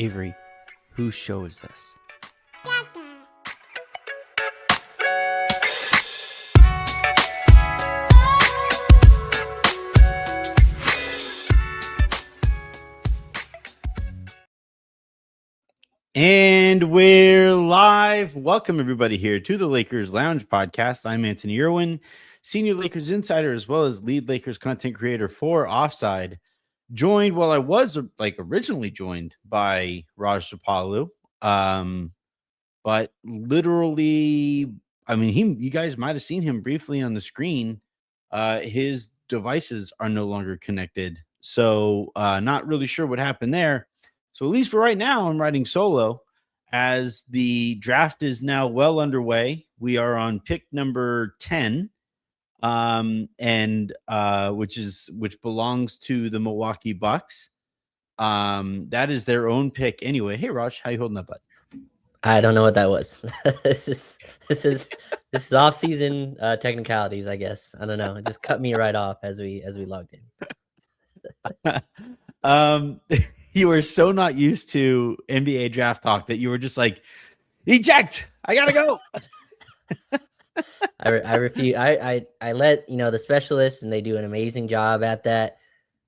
Avery, whose show is this? And we're live. Welcome, everybody, here to the Lakers Lounge podcast. I'm Anthony Irwin, senior Lakers insider, as well as lead Lakers content creator for Offside. Joined, well, I was originally joined by Raj Japalu, but literally, I mean, you guys might have seen him briefly on the screen. His devices are no longer connected, so not really sure what happened there. So at least for right now, I'm riding solo as the draft is now well underway. We are on pick number 10, which belongs to the Milwaukee Bucks. That is their own pick anyway. Hey, Raj, how you holding up, bud? I don't know what that was. This is off-season technicalities, I guess. I don't know. It just cut me right off as we logged in. You were so not used to NBA draft talk that you were just like, eject, I gotta go. I refuse. I let the specialists, and they do an amazing job at that.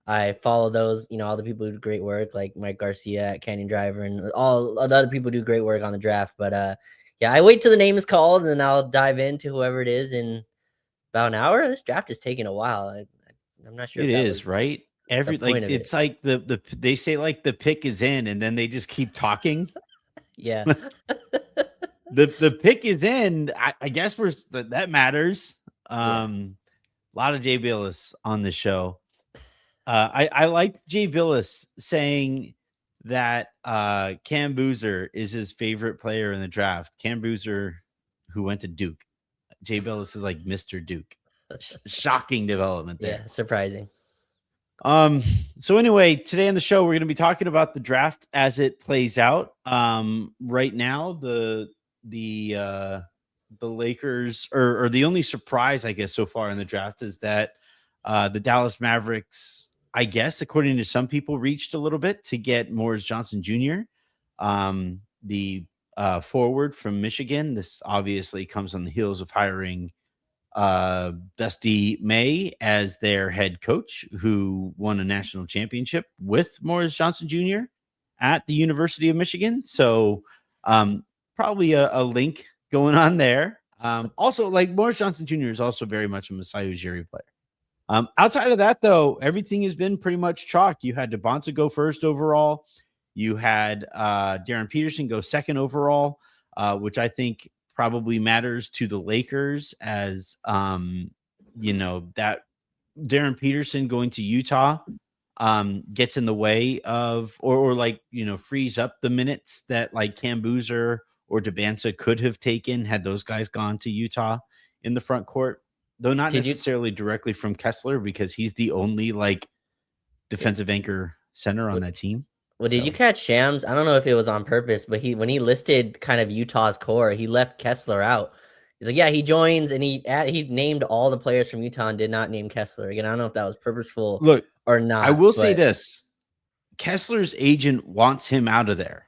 I follow those, all the people who do great work, like Mike Garcia at Canyon Driver, and all the other people who do great work on the draft. But yeah, I wait till the name is called, and then I'll dive into whoever it is in about an hour. This draft is taking a while. I'm not sure. It is, right? It's like they say like the pick is in, and then they just keep talking. Yeah. the pick is in. I guess that matters. A lot of Jay Billis on the show. I liked Jay Billis saying that Cam Boozer is his favorite player in the draft. Cam Boozer, who went to Duke. Jay Billis is like Mr. Duke. Shocking development there. Yeah, surprising. So anyway, today on the show, we're going to be talking about the draft as it plays out. Right now, the Lakers, or the only surprise, I guess, so far in the draft is that the Dallas Mavericks, I guess, according to some people, reached a little bit to get Morris Johnson Jr., the forward from Michigan. This obviously comes on the heels of hiring Dusty May as their head coach, who won a national championship with Morris Johnson Jr. at the University of Michigan. So probably a link going on there. Also, like, Morris Johnson Jr. is also very much a Masai Ujiri player. Outside of that, though, everything has been pretty much chalk. You had DeBonta go first overall. You had Darren Peterson go second overall, which I think probably matters to the Lakers, as that Darren Peterson going to Utah gets in the way of or frees up the minutes that like Cam Boozer or DeBanza could have taken had those guys gone to Utah in the front court, though not necessarily directly from Kessler, because he's the only defensive anchor center on that team. Well, did you catch Shams? I don't know if it was on purpose, but when he listed kind of Utah's core, he left Kessler out. He's like, yeah, he joins, and he named all the players from Utah and did not name Kessler. Again, I don't know if that was purposeful or not. I will say this. Kessler's agent wants him out of there.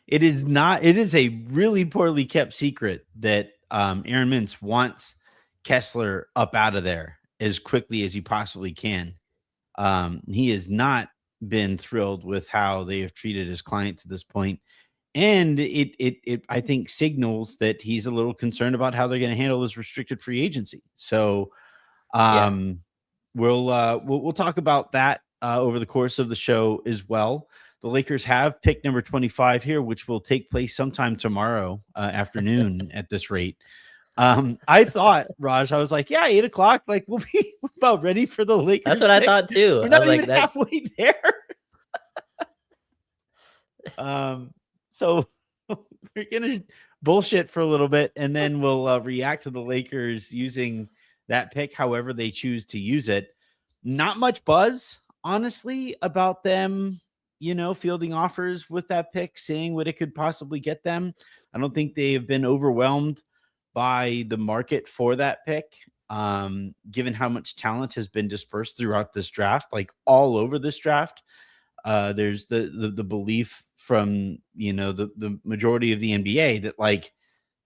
It is a really poorly kept secret that Aaron Mintz wants Kessler up out of there as quickly as he possibly can. He has not been thrilled with how they have treated his client to this point. And it I think signals that he's a little concerned about how they're going to handle this restricted free agency. So we'll talk about that over the course of the show as well. The Lakers have pick number 25 here, which will take place sometime tomorrow afternoon at this rate. I thought, Raj, I was like, yeah, 8:00, we'll be about ready for the Lakers. That's what I thought too. We're not even halfway there. So we're gonna bullshit for a little bit, and then we'll react to the Lakers using that pick however they choose to use it. Not much buzz, honestly, about them, fielding offers with that pick, seeing what it could possibly get them. I don't think they have been overwhelmed by the market for that pick, given how much talent has been dispersed throughout this draft, all over this draft. there's the belief from, the majority of the NBA that like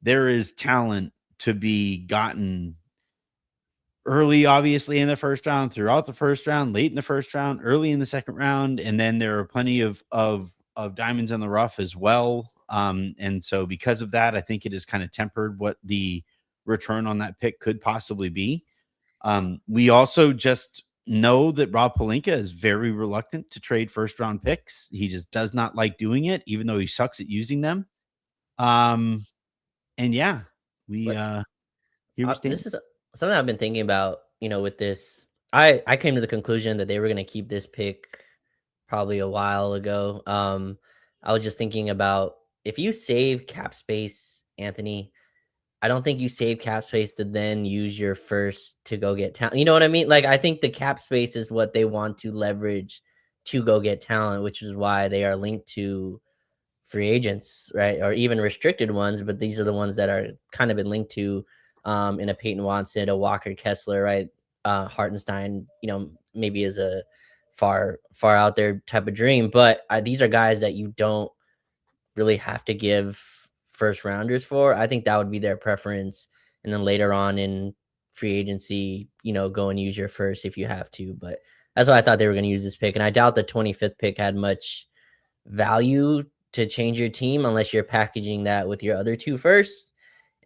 there is talent to be gotten early, obviously in the first round, throughout the first round, late in the first round, early in the second round, and then there are plenty of diamonds in the rough as well. And so because of that, I think it has kind of tempered what the return on that pick could possibly be. We also just know that Rob Pelinka is very reluctant to trade first round picks. He just does not like doing it, even though he sucks at using them. And yeah, we here we stand. This is something I've been thinking about, with this. I came to the conclusion that they were going to keep this pick probably a while ago. I was just thinking about, if you save cap space, Anthony, I don't think you save cap space to then use your first to go get talent. You know what I mean? Like, I think the cap space is what they want to leverage to go get talent, which is why they are linked to free agents, right? Or even restricted ones, but these are the ones that are kind of been linked to, in a Peyton Watson, a Walker Kessler, right? Hartenstein, maybe is a far out there type of dream, but these are guys that you don't really have to give first rounders for. I think that would be their preference. And then later on in free agency, go and use your first if you have to. But that's why I thought they were going to use this pick. And I doubt the 25th pick had much value to change your team unless you're packaging that with your other two first.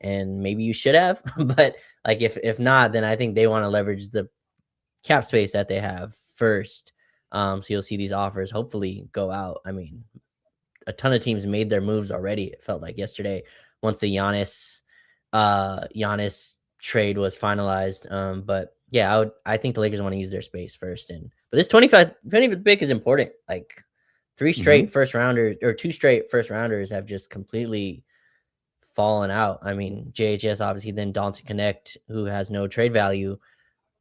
And maybe you should have. But like if not, then I think they want to leverage the cap space that they have first. So you'll see these offers hopefully go out. I mean, a ton of teams made their moves already. It felt like yesterday once the Giannis trade was finalized. But yeah, I think the Lakers want to use their space first. But this 25th pick is important. Like 3 straight first rounders or 2 straight first rounders have just completely fallen out. I mean, JHS obviously, then Dalton Connect, who has no trade value.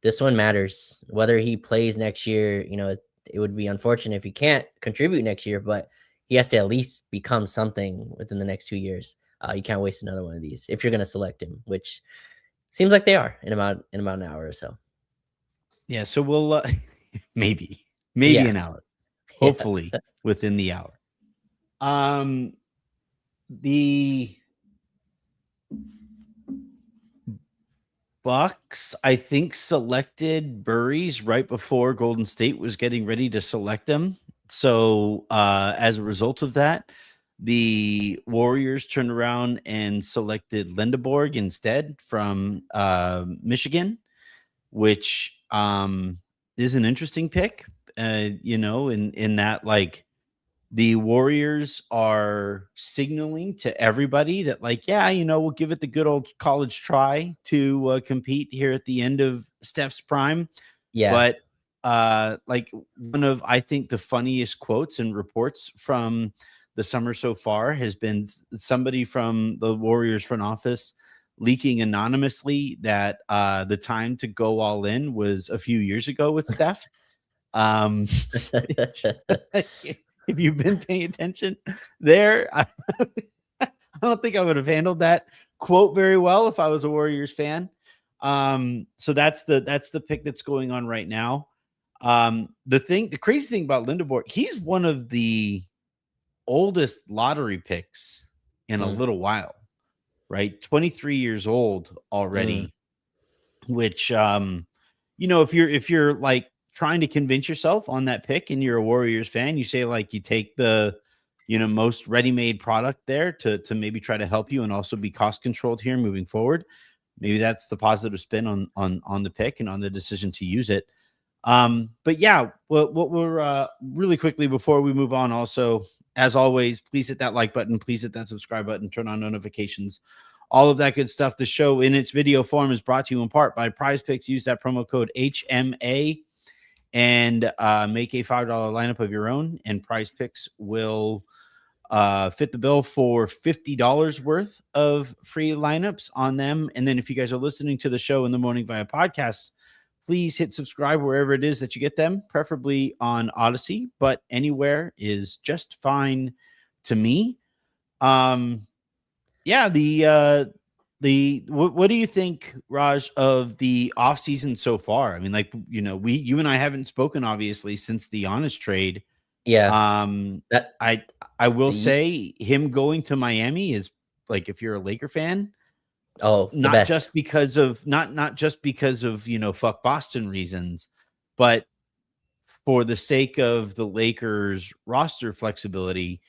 This one matters. Whether he plays next year, it would be unfortunate if he can't contribute next year, but he has to at least become something within the next 2 years. You can't waste another one of these if you're going to select him, which seems like they are in about an hour or so. Yeah, so we'll maybe an hour, hopefully within the hour. The Bucks, I think, selected Burries right before Golden State was getting ready to select him. So as a result of that, the Warriors turned around and selected Lindeborg instead from Michigan, which is an interesting pick, in that, like, the Warriors are signaling to everybody that, like, yeah, we'll give it the good old college try to compete here at the end of Steph's prime. Yeah. But like, one of, I think, the funniest quotes and reports from the summer so far has been somebody from the Warriors front office leaking anonymously that the time to go all in was a few years ago with Steph. If you've been paying attention there, I don't think I would have handled that quote very well if I was a Warriors fan. So that's the pick that's going on right now. The crazy thing about Lindeborg, he's one of the oldest lottery picks in a little while, right? 23 years old already, which, if you're like trying to convince yourself on that pick and you're a Warriors fan, you say, like, you take the, most ready-made product there to maybe try to help you and also be cost controlled here moving forward. Maybe that's the positive spin on the pick and on the decision to use it. But yeah, what we're really quickly before we move on, also, as always, please hit that like button, please hit that subscribe button, turn on notifications, all of that good stuff. The show in its video form is brought to you in part by Prize Picks. Use that promo code HMA and make a $5 lineup of your own, and Prize Picks will fit the bill for $50 worth of free lineups on them. And then if you guys are listening to the show in the morning via podcast, please hit subscribe wherever it is that you get them, preferably on Odyssey, but anywhere is just fine to me. Yeah, what do you think, Raj, of the offseason so far? I mean, like, you and I haven't spoken, obviously, since the Giannis trade. Yeah. Um, That I will the say him going to Miami is like, if you're a Laker fan, the not best. just because of not just because of, fuck Boston reasons, but for the sake of the Lakers roster flexibility,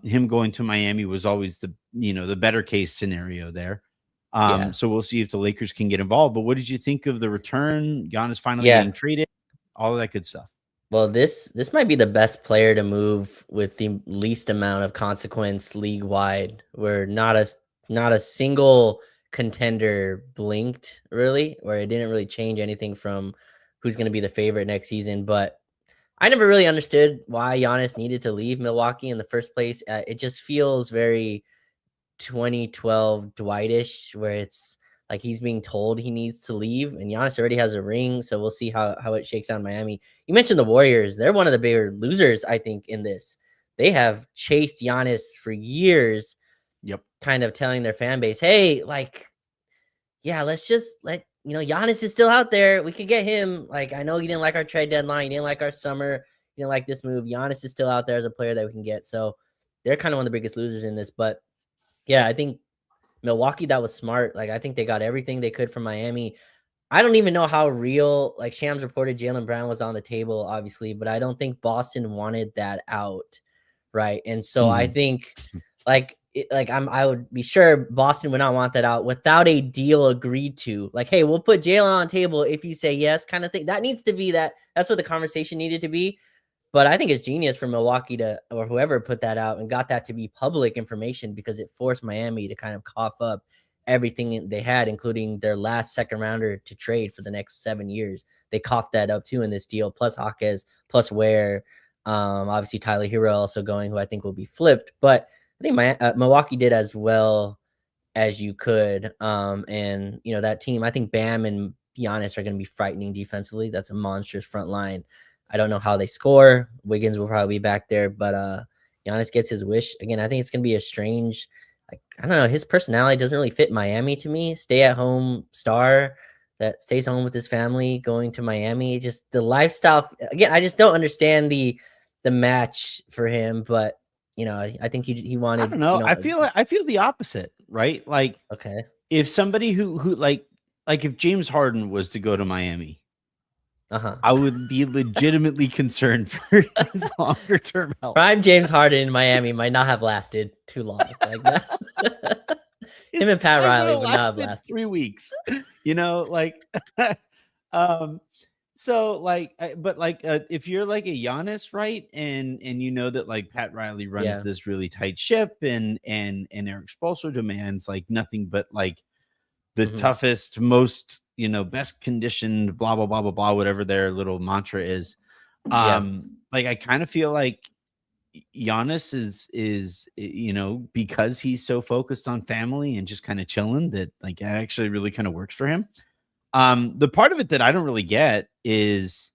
him going to Miami was always the better case scenario there. Yeah. So we'll see if the Lakers can get involved. But what did you think of the return? Giannis finally Yeah. getting traded, all of that good stuff. Well, this might be the best player to move with the least amount of consequence league wide. Where not a single contender blinked really, where it didn't really change anything from who's going to be the favorite next season. But I never really understood why Giannis needed to leave Milwaukee in the first place. It just feels very 2012 Dwightish, where it's like he's being told he needs to leave, and Giannis already has a ring, so we'll see how it shakes out in Miami. You mentioned the Warriors; they're one of the bigger losers, I think, in this. They have chased Giannis for years, Yep. kind of telling their fan base, "Hey, like, yeah, let's just let Giannis is still out there. We could get him. Like, I know you didn't like our trade deadline, you didn't like our summer, you didn't like this move. Giannis is still out there as a player that we can get." So they're kind of one of the biggest losers in this, but yeah, I think Milwaukee, that was smart. Like, I think they got everything they could from Miami. I don't even know how real, like Shams reported Jaylen Brown was on the table, obviously, but I don't think Boston wanted that out. Right. And so I Mhm. think I would be sure Boston would not want that out without a deal agreed to. Like, hey, we'll put Jaylen on the table if you say yes, kind of thing. That needs to be that's what the conversation needed to be. But I think it's genius for Milwaukee to, or whoever put that out and got that to be public information, because it forced Miami to kind of cough up everything they had, including their last second rounder to trade for the next 7 years. They coughed that up too in this deal, plus Hawkes, plus Ware. Obviously Tyler Hero also going, who I think will be flipped. But I think Milwaukee did as well as you could. And that team, I think Bam and Giannis are going to be frightening defensively. That's a monstrous front line. I don't know how they score. Wiggins will probably be back there, but Giannis gets his wish again. I think it's going to be a strange, like, I don't know. His personality doesn't really fit Miami to me. Stay at home star that stays home with his family, going to Miami. Just the lifestyle. Again, I just don't understand the match for him. But I think he I wanted. don't know. I feel the opposite, right? Like, Okay. if somebody who like if James Harden was to go to Miami, Uh huh. I would be legitimately concerned for his longer term health. Prime James Harden in Miami might not have lasted too long. Like that. Him His and Pat prime would Riley have would not have lasted lasted. 3 weeks, like, um, so like, but like, if you're like a Giannis, right, and you know that like Pat Riley runs Yeah. this really tight ship, and Eric Spoelstra demands like nothing but like the Hmm. toughest, most best conditioned, blah blah blah blah blah, whatever their little mantra is. Yeah. Like, I kind of feel like Giannis is because he's so focused on family and just kind of chilling, that like that actually really kind of works for him. The part of it that I don't really get is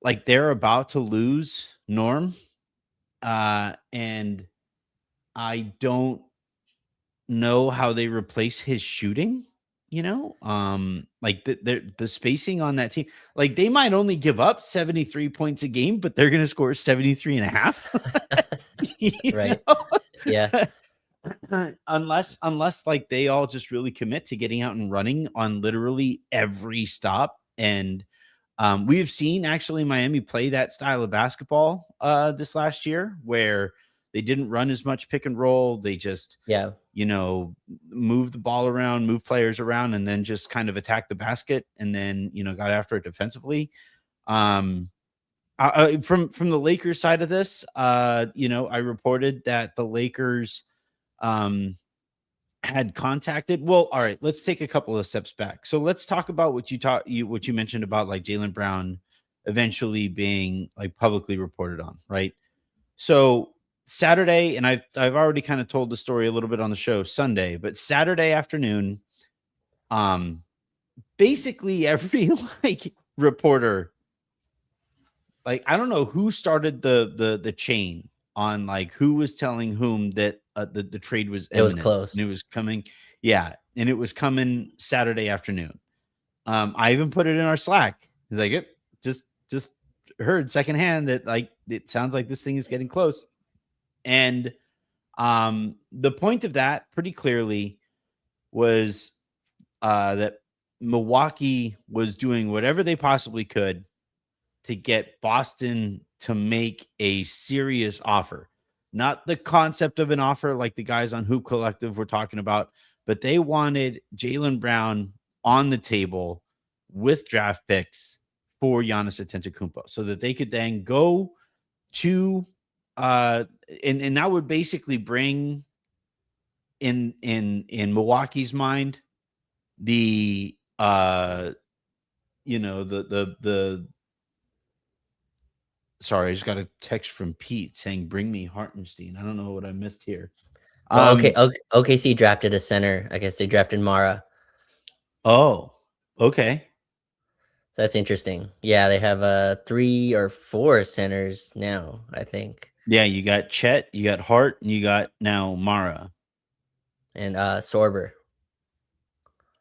like they're about to lose Norm, and I don't know how they replace his shooting. Like the spacing on that team, like they might only give up 73 points a game, but they're gonna score 73 and a half. you Right. Yeah. know? Unless like they all just really commit to getting out and running on literally every stop. And we've seen actually Miami play that style of basketball this last year, where they didn't run as much pick and roll. They just Yeah. move the ball around, move players around, and then just kind of attack the basket, and then got after it defensively. um from the Lakers side of this, I reported that the Lakers um had contacted. Well, all right, let's take a couple of steps back. So let's talk about what you mentioned about like Jaylen Brown eventually being like publicly reported on, right? So Saturday, and I've already kind of told the story a little bit on the show Sunday, but Saturday afternoon, um, basically every like reporter, like I don't know who started the chain on like who was telling whom that the trade was It was imminent close. and it was coming. Yeah, and it was coming Saturday afternoon. I even put it in our Slack. He's like, just heard secondhand that like it sounds like this thing is getting close. And the point of that pretty clearly was that Milwaukee was doing whatever they possibly could to get Boston to make a serious offer. Not the concept of an offer like the guys on Hoop Collective were talking about, but they wanted Jaylen Brown on the table with draft picks for Giannis Antetokounmpo so that they could then go to and that would basically bring in Milwaukee's mind the the sorry, I just got a text from Pete saying bring me Hartenstein. I don't know what I missed here. Well, OKC drafted a center. I guess they drafted Mara. Oh, okay. So that's interesting. Yeah, they have 3 or 4 centers now, I think. Yeah, you got Chet, you got Hart, and you got now Mara. And Sorber.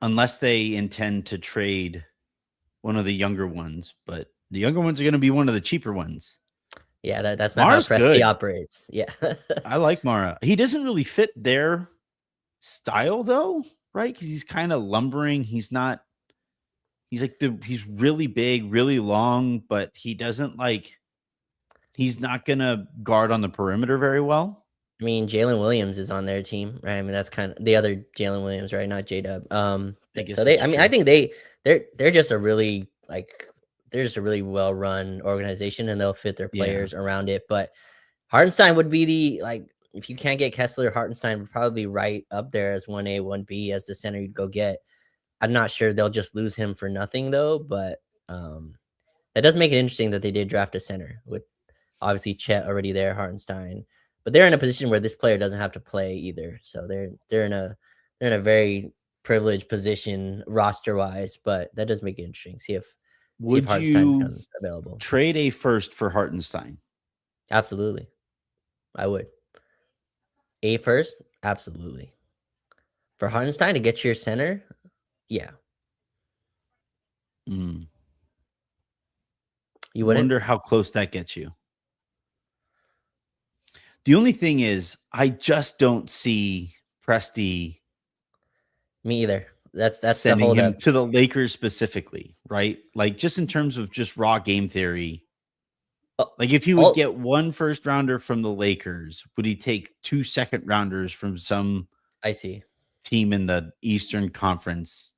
Unless they intend to trade one of the younger ones, but the younger ones are going to be one of the cheaper ones. Yeah, that's not Mara's how Presti good. operates. Yeah. I like Mara. He doesn't really fit their style though, right? Because he's kind of lumbering. He's not. He's really big, really long, but he doesn't like. He's not gonna guard on the perimeter very well. I mean, Jalen Williams is on their team, right? I mean, that's kind of the other Jalen Williams, right? Not J-Dub. So they, I mean, I think they're just a really they're just a really well run organization, and they'll fit their players around it. But Hartenstein would be the if you can't get Kessler, Hartenstein would probably be right up there as 1A, 1B as the center you'd go get. I'm not sure they'll just lose him for nothing though, but that does make it interesting that they did draft a center with obviously Chet already there, Hartenstein, but they're in a position where this player doesn't have to play either, so they're in a very privileged position roster wise. But that does make it interesting. See if Hartenstein becomes available. Trade a first for Hartenstein? Absolutely, I would. A first, absolutely. For Hartenstein to get your center, yeah. You wouldn't? Wonder how close that gets you. The only thing is, I just don't see Presti. Me either. That's sending the him holdup to the Lakers specifically, right? Like just in terms of just raw game theory. Like if he would get 1 first rounder from the Lakers, would he take 2 second rounders from some team in the Eastern Conference,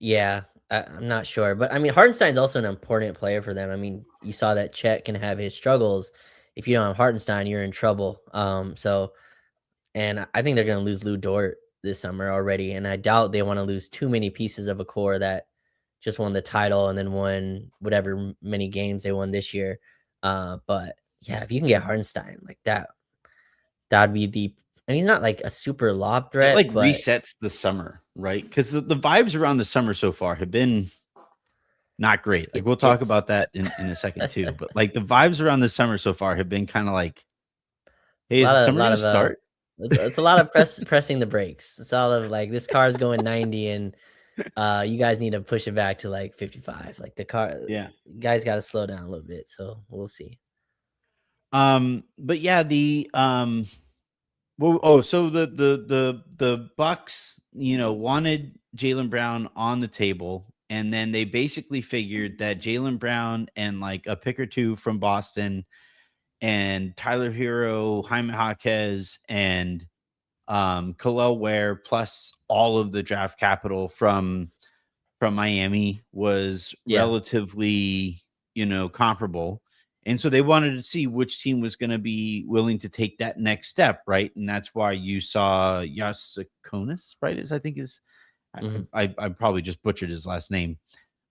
Yeah, I'm not sure. But I mean, Hartenstein's also an important player for them. I mean, you saw that Chet can have his struggles. If you don't have Hartenstein, you're in trouble. And I think they're going to lose Lou Dort this summer already. And I doubt they want to lose too many pieces of a core that just won the title and then won whatever many games they won this year. But yeah, if you can get Hartenstein like that'd be and he's not like a super lob threat. It resets the summer, right? Because the vibes around the summer so far have been not great. Like we'll talk about that in a second too. But like the vibes around the summer so far have been kind of like, hey, is the summer gonna start? It's a lot of pressing the brakes. It's all of like this car's going 90 and you guys need to push it back to like 55. Like the car, guys got to slow down a little bit. So we'll see. But yeah, so the Bucks, wanted Jaylen Brown on the table, and then they basically figured that Jaylen Brown and like a pick or two from Boston and Tyler Hero, Jaime Jaquez, and Khalil Ware, plus all of the draft capital from Miami was relatively, comparable. And so they wanted to see which team was going to be willing to take that next step, right? And that's why you saw Yasakonis, right? I probably just butchered his last name.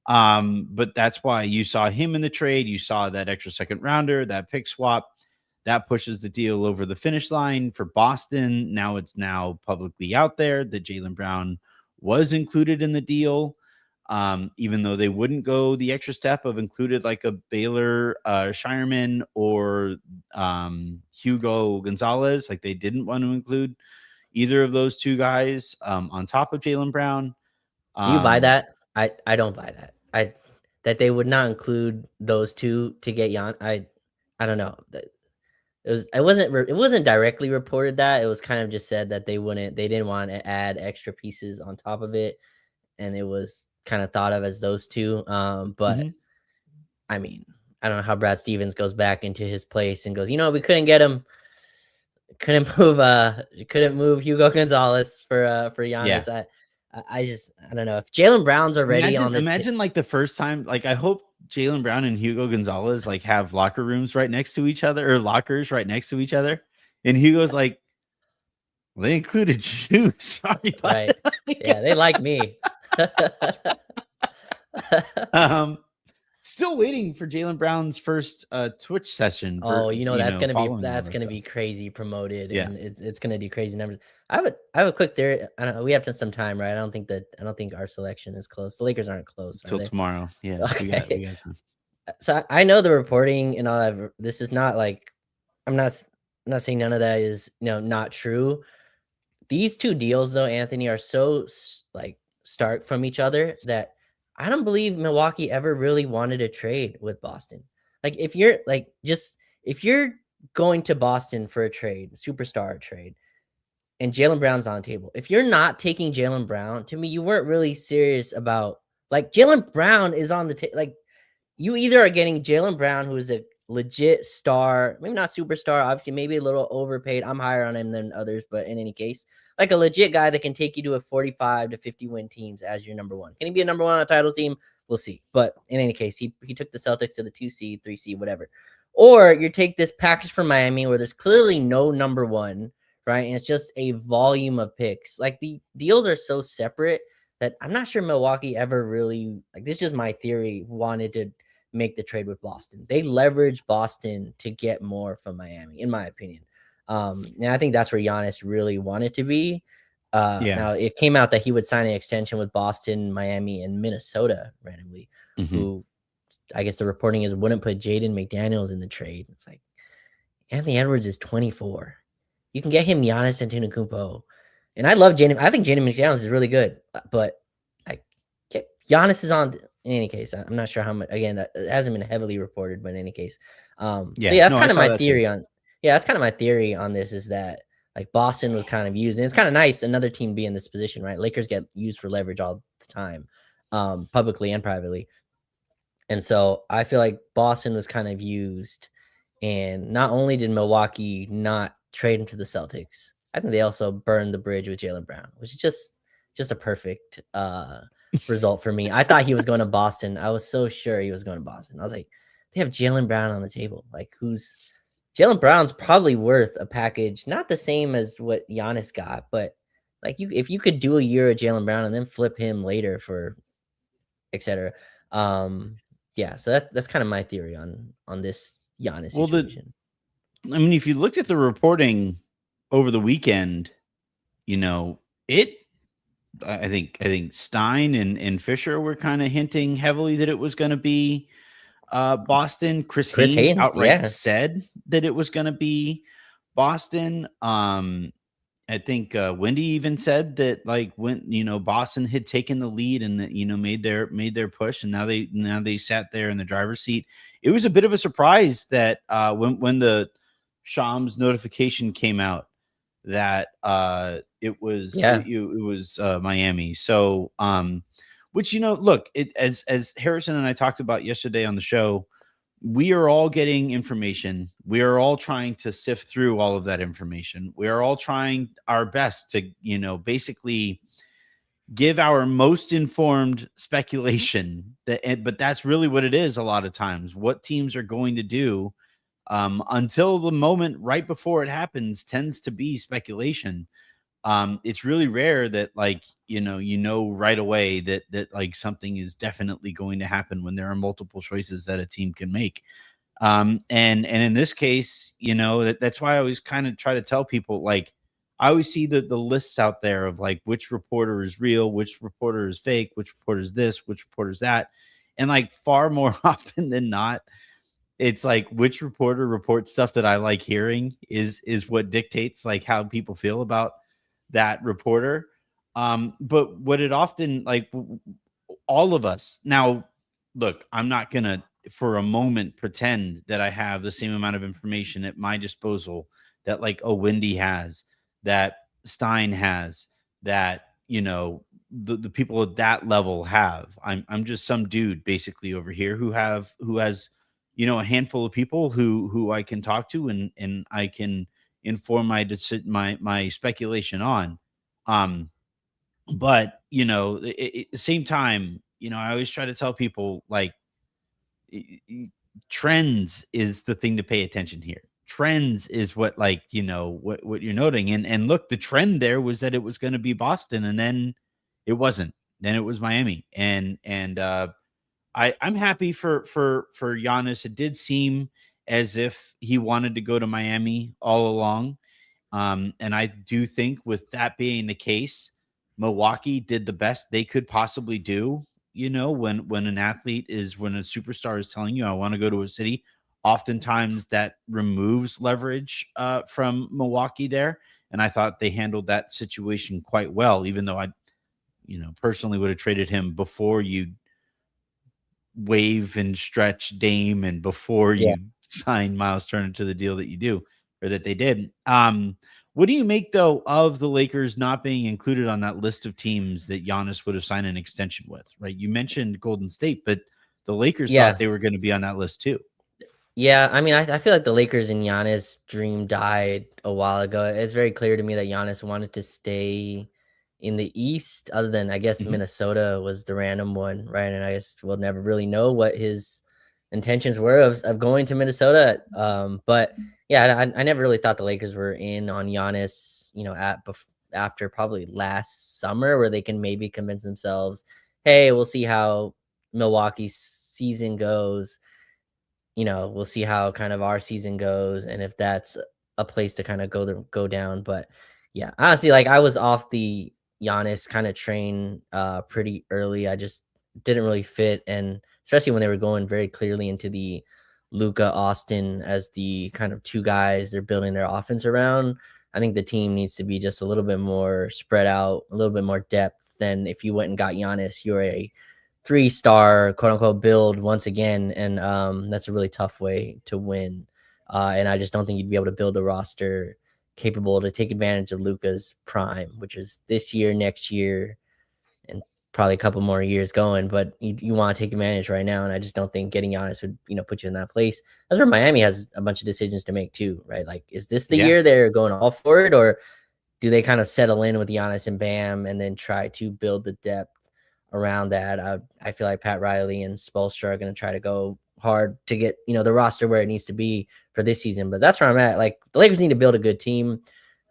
But that's why you saw him in the trade. You saw that extra second rounder, that pick swap. That pushes the deal over the finish line for Boston. Now it's publicly out there that Jaylen Brown was included in the deal. Even though they wouldn't go the extra step of included like a Baylor Shireman or Hugo Gonzalez, like they didn't want to include either of those two guys on top of Jaylen Brown. Do you buy that? I don't buy that. that they would not include those two to get Jan. I don't know. It wasn't directly reported that. It was kind of just said that they didn't want to add extra pieces on top of it, and it was kind of thought of as those two. But I mean, I don't know how Brad Stevens goes back into his place and goes, we couldn't get him, couldn't move Hugo Gonzalez for Giannis. Yeah. I don't know if Jaylen Brown's already on the imagine like the first time, like I hope Jaylen Brown and Hugo Gonzalez like have locker rooms right next to each other, or lockers right next to each other, and Hugo's like, well, they included you. Sorry, right. Yeah, they like me. Still waiting for Jaylen Brown's first Twitch session. That's gonna be crazy promoted, and it's gonna do crazy numbers. I have a quick theory. I don't know, we have some time, right? I don't think our selection is close. The Lakers aren't close until tomorrow. Yeah, okay. we got time. So I know the reporting and all that. This is not like I'm not saying none of that is not true. These two deals, though, Anthony, are so like stark from each other that I don't believe Milwaukee ever really wanted to trade with Boston. Like if you're going to Boston for a superstar trade, and Jaylen Brown's on the table, if you're not taking Jaylen Brown, to me, you weren't really serious about Jaylen Brown is on the table. Like you either are getting Jaylen Brown, who is a legit star, maybe not superstar, obviously, maybe a little overpaid. I'm higher on him than others, but in any case, like a legit guy that can take you to a 45 to 50 win teams as your number one. Can he be a number one on a title team? We'll see. But in any case, he took the Celtics to the 2 seed, 3 seed, whatever. Or you take this package from Miami where there's clearly no number one, right? And it's just a volume of picks. Like the deals are so separate that I'm not sure Milwaukee ever really, this is just my theory, wanted to make the trade with Boston. They leveraged Boston to get more from Miami, in my opinion. And I think that's where Giannis really wanted to be. Now it came out that he would sign an extension with Boston, Miami, and Minnesota randomly, who I guess the reporting is wouldn't put Jaden McDaniels in the trade. It's like Anthony Edwards is 24. You can get him Giannis Antetokounmpo. And I love Jaden. I think Jaden McDaniels is really good, but Giannis is on. In any case, I'm not sure how much. Again, that hasn't been heavily reported, but in any case, that's kind of my theory on. Yeah, that's kind of my theory on this is that Boston was kind of used, and it's kind of nice another team be in this position, right? Lakers get used for leverage all the time, publicly and privately, and so I feel like Boston was kind of used, and not only did Milwaukee not trade him to the Celtics, I think they also burned the bridge with Jaylen Brown, which is just a perfect result for me. I thought he was going to Boston. I was so sure he was going to Boston. I was like, they have Jaylen Brown on the table. Jaylen Brown's probably worth a package, not the same as what Giannis got, but if you could do a year of Jaylen Brown and then flip him later for etc. So that's kind of my theory on this Giannis situation. If you looked at the reporting over the weekend, I think Stein and Fisher were kind of hinting heavily that it was going to be Boston. Chris Haynes outright said that it was going to be Boston. I think Wendy even said that when Boston had taken the lead and that made their push, and now they sat there in the driver's seat. It was a bit of a surprise that when the Shams notification came out that it was Miami. So which look, as Harrison and I talked about yesterday on the show, we are all getting information. We are all trying to sift through all of that information. We are all trying our best to basically give our most informed speculation, but that's really what it is a lot of times. What teams are going to do until the moment right before it happens tends to be speculation. It's really rare that right away that something is definitely going to happen when there are multiple choices that a team can make. And in this case, that's why I always kind of try to tell people, I always see the lists out there of which reporter is real, which reporter is fake, which reporter is this, which reporter is that. And far more often than not, it's which reporter reports stuff that I like hearing is what dictates how people feel about that reporter. But what it often all of us now, look, I'm not going to for a moment pretend that I have the same amount of information at my disposal that like a Wendy has, that Stein has, that, the people at that level have. I'm just some dude basically over here who has, a handful of people who I can talk to and I can inform my speculation on. Um, but at the same time, I always try to tell people like y- y- trends is the thing to pay attention here. Trends is what like what you're noting, and look, the trend there was that it was going to be Boston, and then it wasn't. Then it was Miami, and I'm happy for Giannis. It did seem as if he wanted to go to Miami all along. And I do think with that being the case, Milwaukee did the best they could possibly do. When an athlete is when a superstar is telling you, I want to go to a city, oftentimes that removes leverage from Milwaukee there. And I thought they handled that situation quite well, even though I, personally would have traded him before you waive and stretch Dame and before Yeah. you sign Miles Turner to the deal that you do or that they did. What do you make though of the Lakers not being included on that list of teams that Giannis would have signed an extension with? Right, you mentioned Golden State, but the Lakers Yeah. thought they were going to be on that list too. Yeah, I mean, I feel like the Lakers and Giannis dream died a while ago. It's very clear to me that Giannis wanted to stay in the East, other than I guess Mhm. Minnesota was the random one, right? And I guess we'll never really know what his intentions were of going to Minnesota. But yeah, I never really thought the Lakers were in on Giannis, after probably last summer, where they can maybe convince themselves, hey, we'll see how Milwaukee's season goes, we'll see how kind of our season goes and if that's a place to kind of go down. But yeah, honestly, like I was off the Giannis kind of train pretty early. I just didn't really fit, and especially when they were going very clearly into the Luca Austin as the kind of two guys they're building their offense around. I think the team needs to be just a little bit more spread out, a little bit more depth than if you went and got Giannis. You're a three-star quote unquote build once again, and that's a really tough way to win. And I just don't think you'd be able to build a roster capable to take advantage of Luca's prime, which is this year, next year, and probably a couple more years going. But you want to take advantage right now, and I just don't think getting Giannis would put you in that place. That's where Miami has a bunch of decisions to make too, right? Like, is this the Yeah, year they're going all for it, or do they kind of settle in with Giannis and Bam and then try to build the depth around that? I feel like Pat Riley and Spoelstra are going to try to go hard to get the roster where it needs to be for this season. But that's where I'm at. Like the Lakers need to build a good team,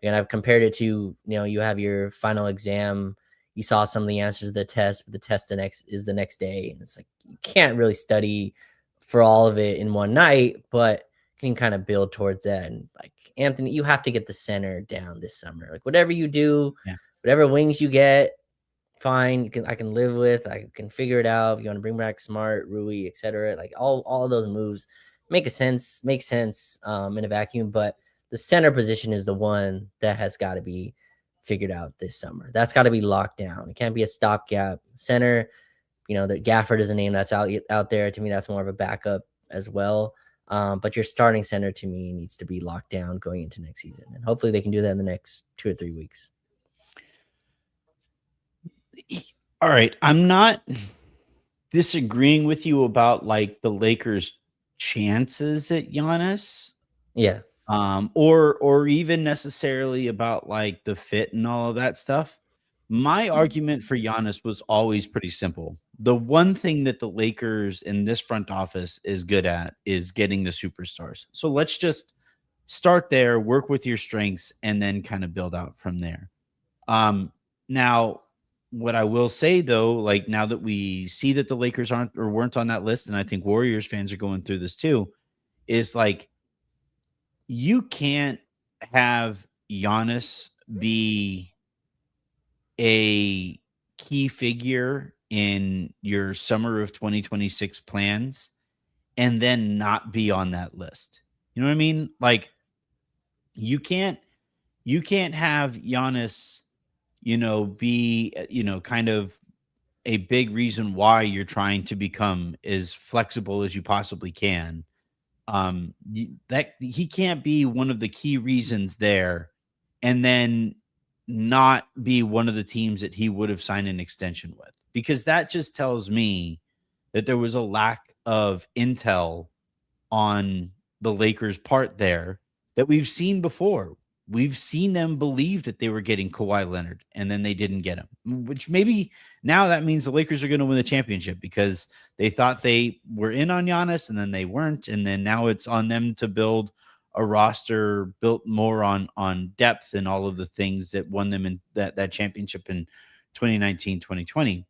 and I've compared it to you have your final exam. You saw some of the answers to the test, but the test the next day, and it's like you can't really study for all of it in one night, but can kind of build towards that. And like Anthony, you have to get the center down this summer. Like whatever you do, yeah, whatever wings you get, fine. I can live with. I can figure it out. If you want to bring back Smart, Rui, etc. Like all of those moves make sense in a vacuum. But the center position is the one that has got to be figured out this summer. That's got to be locked down. It can't be a stopgap center. That Gafford is a name that's out there. To me, that's more of a backup as well. But your starting center to me needs to be locked down going into next season, and hopefully they can do that in the next 2 or 3 weeks. all right, I'm not disagreeing with you about like the Lakers chances at Giannis, Yeah, or even necessarily about like the fit and all of that stuff. My argument for Giannis was always pretty simple. The one thing that the Lakers in this front office is good at is getting the superstars. So let's just start there, work with your strengths, and then kind of build out from there. Now, what I will say though, like now that we see that the Lakers aren't or weren't on that list, and I think Warriors fans are going through this too, is like you can't have Giannis be a key figure in your summer of 2026 plans and then not be on that list. You know what I mean? Like you can't have Giannis, be kind of a big reason why you're trying to become as flexible as you possibly can. That he can't be one of the key reasons there, and then not be one of the teams that he would have signed an extension with, because that just tells me that there was a lack of intel on the Lakers' part there that we've seen before. We've seen them believe that they were getting Kawhi Leonard, and then they didn't get him, which maybe now that means the Lakers are going to win the championship, because they thought they were in on Giannis and then they weren't. And then now it's on them to build a roster built more on depth and all of the things that won them in that championship in 2019, 2020.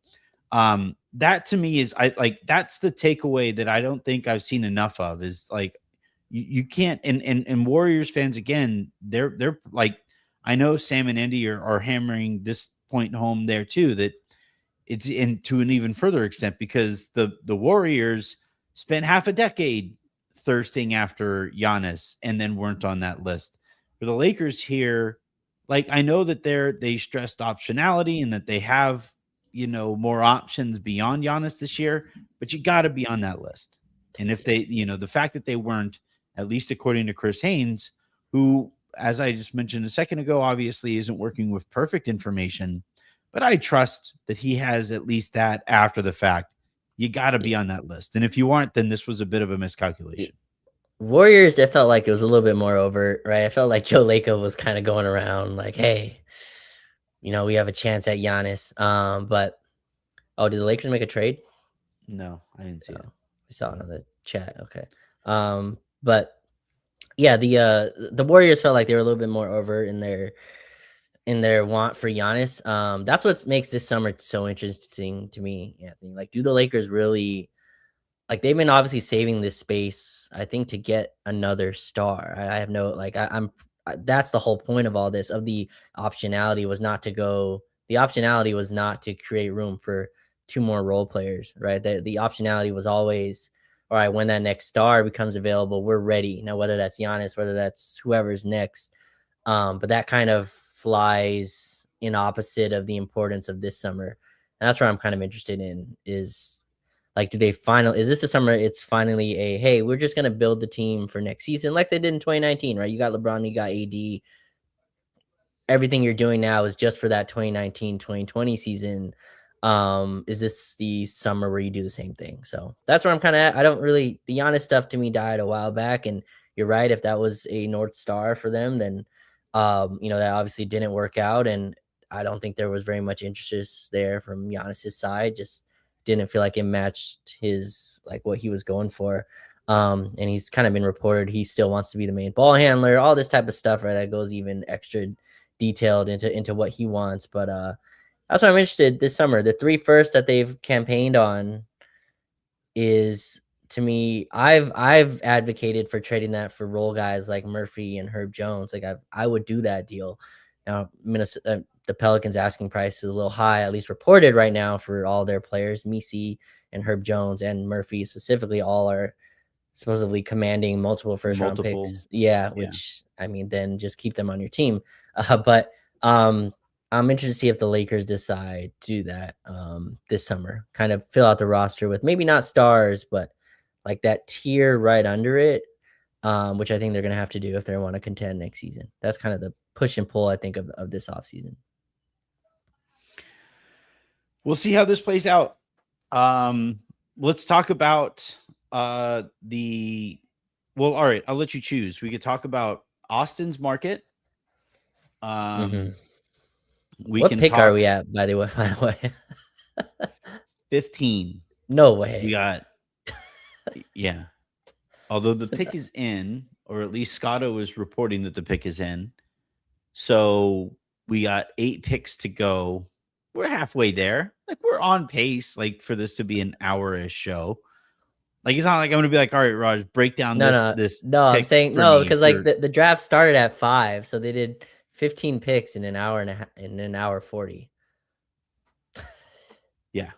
That to me is that's the takeaway that I don't think I've seen enough of, is like, you can't, and Warriors fans, again, they're like, I know Sam and Andy are hammering this point home there too, that it's in to an even further extent, because the Warriors spent half a decade thirsting after Giannis and then weren't on that list. For the Lakers here, like, I know that they stressed optionality and that they have, more options beyond Giannis this year, but you got to be on that list. And if they, the fact that they weren't, at least according to Chris Haynes, who, as I just mentioned a second ago, obviously isn't working with perfect information, but I trust that he has at least that after the fact. You got to be on that list. And if you aren't, then this was a bit of a miscalculation. Warriors, it felt like it was a little bit more overt, right? I felt like Joe Lacob was kind of going around like, hey, we have a chance at Giannis. But did the Lakers make a trade? No, I didn't see it. I saw it on the chat. Okay. But yeah, the Warriors felt like they were a little bit more overt in their want for Giannis. That's what makes this summer so interesting to me, Anthony. Like, do the Lakers really, like, they've been obviously saving this space, I think, to get another star. I have no, like, that's the whole point of all this, of the optionality was not to create room for two more role players, right? The optionality was always, all right, when that next star becomes available, we're ready. Now, whether that's Giannis, whether that's whoever's next, but that kind of flies in opposite of the importance of this summer. And that's where I'm kind of interested in, is like, is this the summer it's finally hey, we're just going to build the team for next season like they did in 2019, right? You got LeBron, you got AD. Everything you're doing now is just for that 2019-2020 season. Is this the summer where you do the same thing? So that's where I'm kind of at. The Giannis stuff to me died a while back, and you're right. If that was a North Star for them, then that obviously didn't work out, and I don't think there was very much interest there from Giannis's side. Just didn't feel like it matched his, like, what he was going for. And he's kind of been reported he still wants to be the main ball handler, all this type of stuff, right? That goes even extra detailed into what he wants. But that's why I'm interested this summer. The 3 first that they've campaigned on is, to me, I've advocated for trading that for role guys like Murphy and Herb Jones. Like, I would do that deal. Now, Minnesota, the Pelicans asking price is a little high, at least reported right now, for all their players. Misi and Herb Jones and Murphy specifically all are supposedly commanding multiple first-round picks. Yeah, which, I mean, then just keep them on your team. But I'm interested to see if the Lakers decide to do that this summer, kind of fill out the roster with maybe not stars, but like that tier right under it, which I think they're going to have to do if they want to contend next season. That's kind of the push and pull, I think, of this offseason. We'll see how this plays out. Let's talk about all right, I'll let you choose. We could talk about Austin's market. What pick are we at, by the way? 15. No way. We got, yeah. Although the pick is in, or at least Scotto is reporting that the pick is in. So we got 8 picks to go. We're halfway there. Like, we're on pace, like, for this to be an hour-ish show. Like, it's not like I'm going to be like, all right, Raj, break down this. No, I'm saying no, because like the draft started at 5, so they did 15 picks in an hour in an hour 40. Yeah.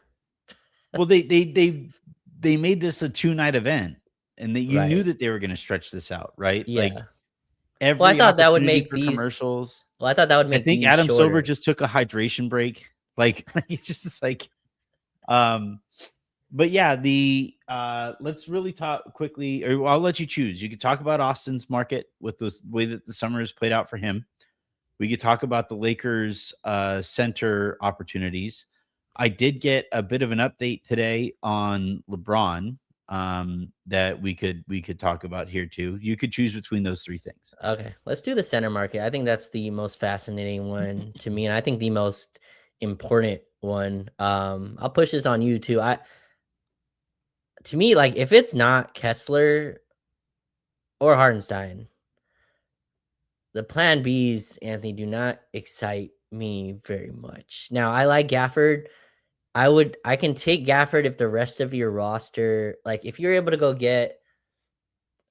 Well, they made this a 2-night event, and you knew that they were going to stretch this out, right? Yeah. Like, every I thought that would make these commercials. Well, I thought that would make. I think Adam Silver just took a hydration break. Like, it's just like, Um, but yeah, the let's really talk quickly, or I'll let you choose. You could talk about Austin's market with the way that the summer has played out for him. We could talk about the Lakers center opportunities. I did get a bit of an update today on LeBron that we could talk about here too. You could choose between those three things. Okay, let's do the center market. I think that's the most fascinating one to me, and I think the most important one. I'll push this on you too. To me, like if it's not Kessler or Hardenstein, the plan Bs, Anthony, do not excite me very much. Now, I like Gafford. I can take Gafford if the rest of your roster, like if you're able to go get,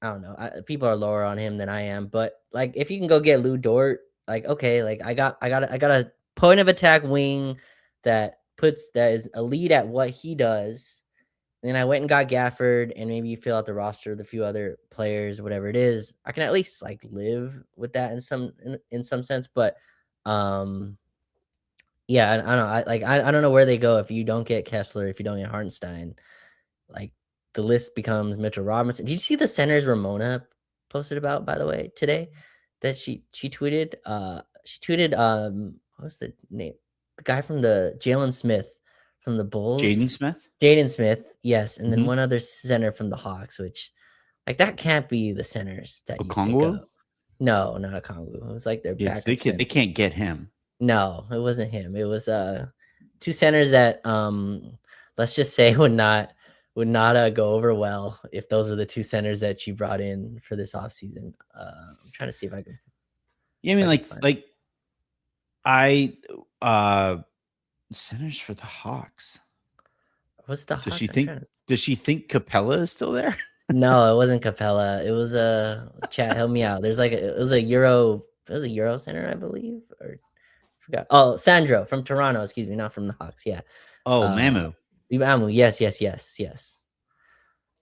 I don't know, people are lower on him than I am, but like if you can go get Lou Dort, like okay, like I got a point of attack wing that is elite at what he does. And then I went and got Gafford, and maybe you fill out the roster with a few other players, whatever it is. I can at least like live with that in some sense, but yeah, I don't know. I don't know where they go if you don't get Kessler, if you don't get Hartenstein. Like the list becomes Mitchell Robinson. Did you see the centers Ramona posted about, by the way, today? That she tweeted. She tweeted. What's the name? The guy from the Jalen Smith from the Jaden Bulls. Smith. Jaden Smith, yes, and then Mm-hmm. one other center from the Hawks, which like that can't be the centers that you pick Okongwu. up. No, not a Kongu. It was like their Yes, backup center. they can't get him. No, it wasn't him. It was two centers that let's just say would not go over well if those were the two centers that you brought in for this offseason. I'm trying to see if I can Yeah, I mean, find it. like I centers for the Hawks. What's the Does Hawks? she I'm trying think? to Does she think Capella is still there? No, it wasn't Capella. It was a chat, help me out. There's like it was a Euro center, I believe. Or forgot. Oh, Sandro from Toronto, excuse me, not from the Hawks. Yeah. Oh, Uh Mamu Mamu, yes.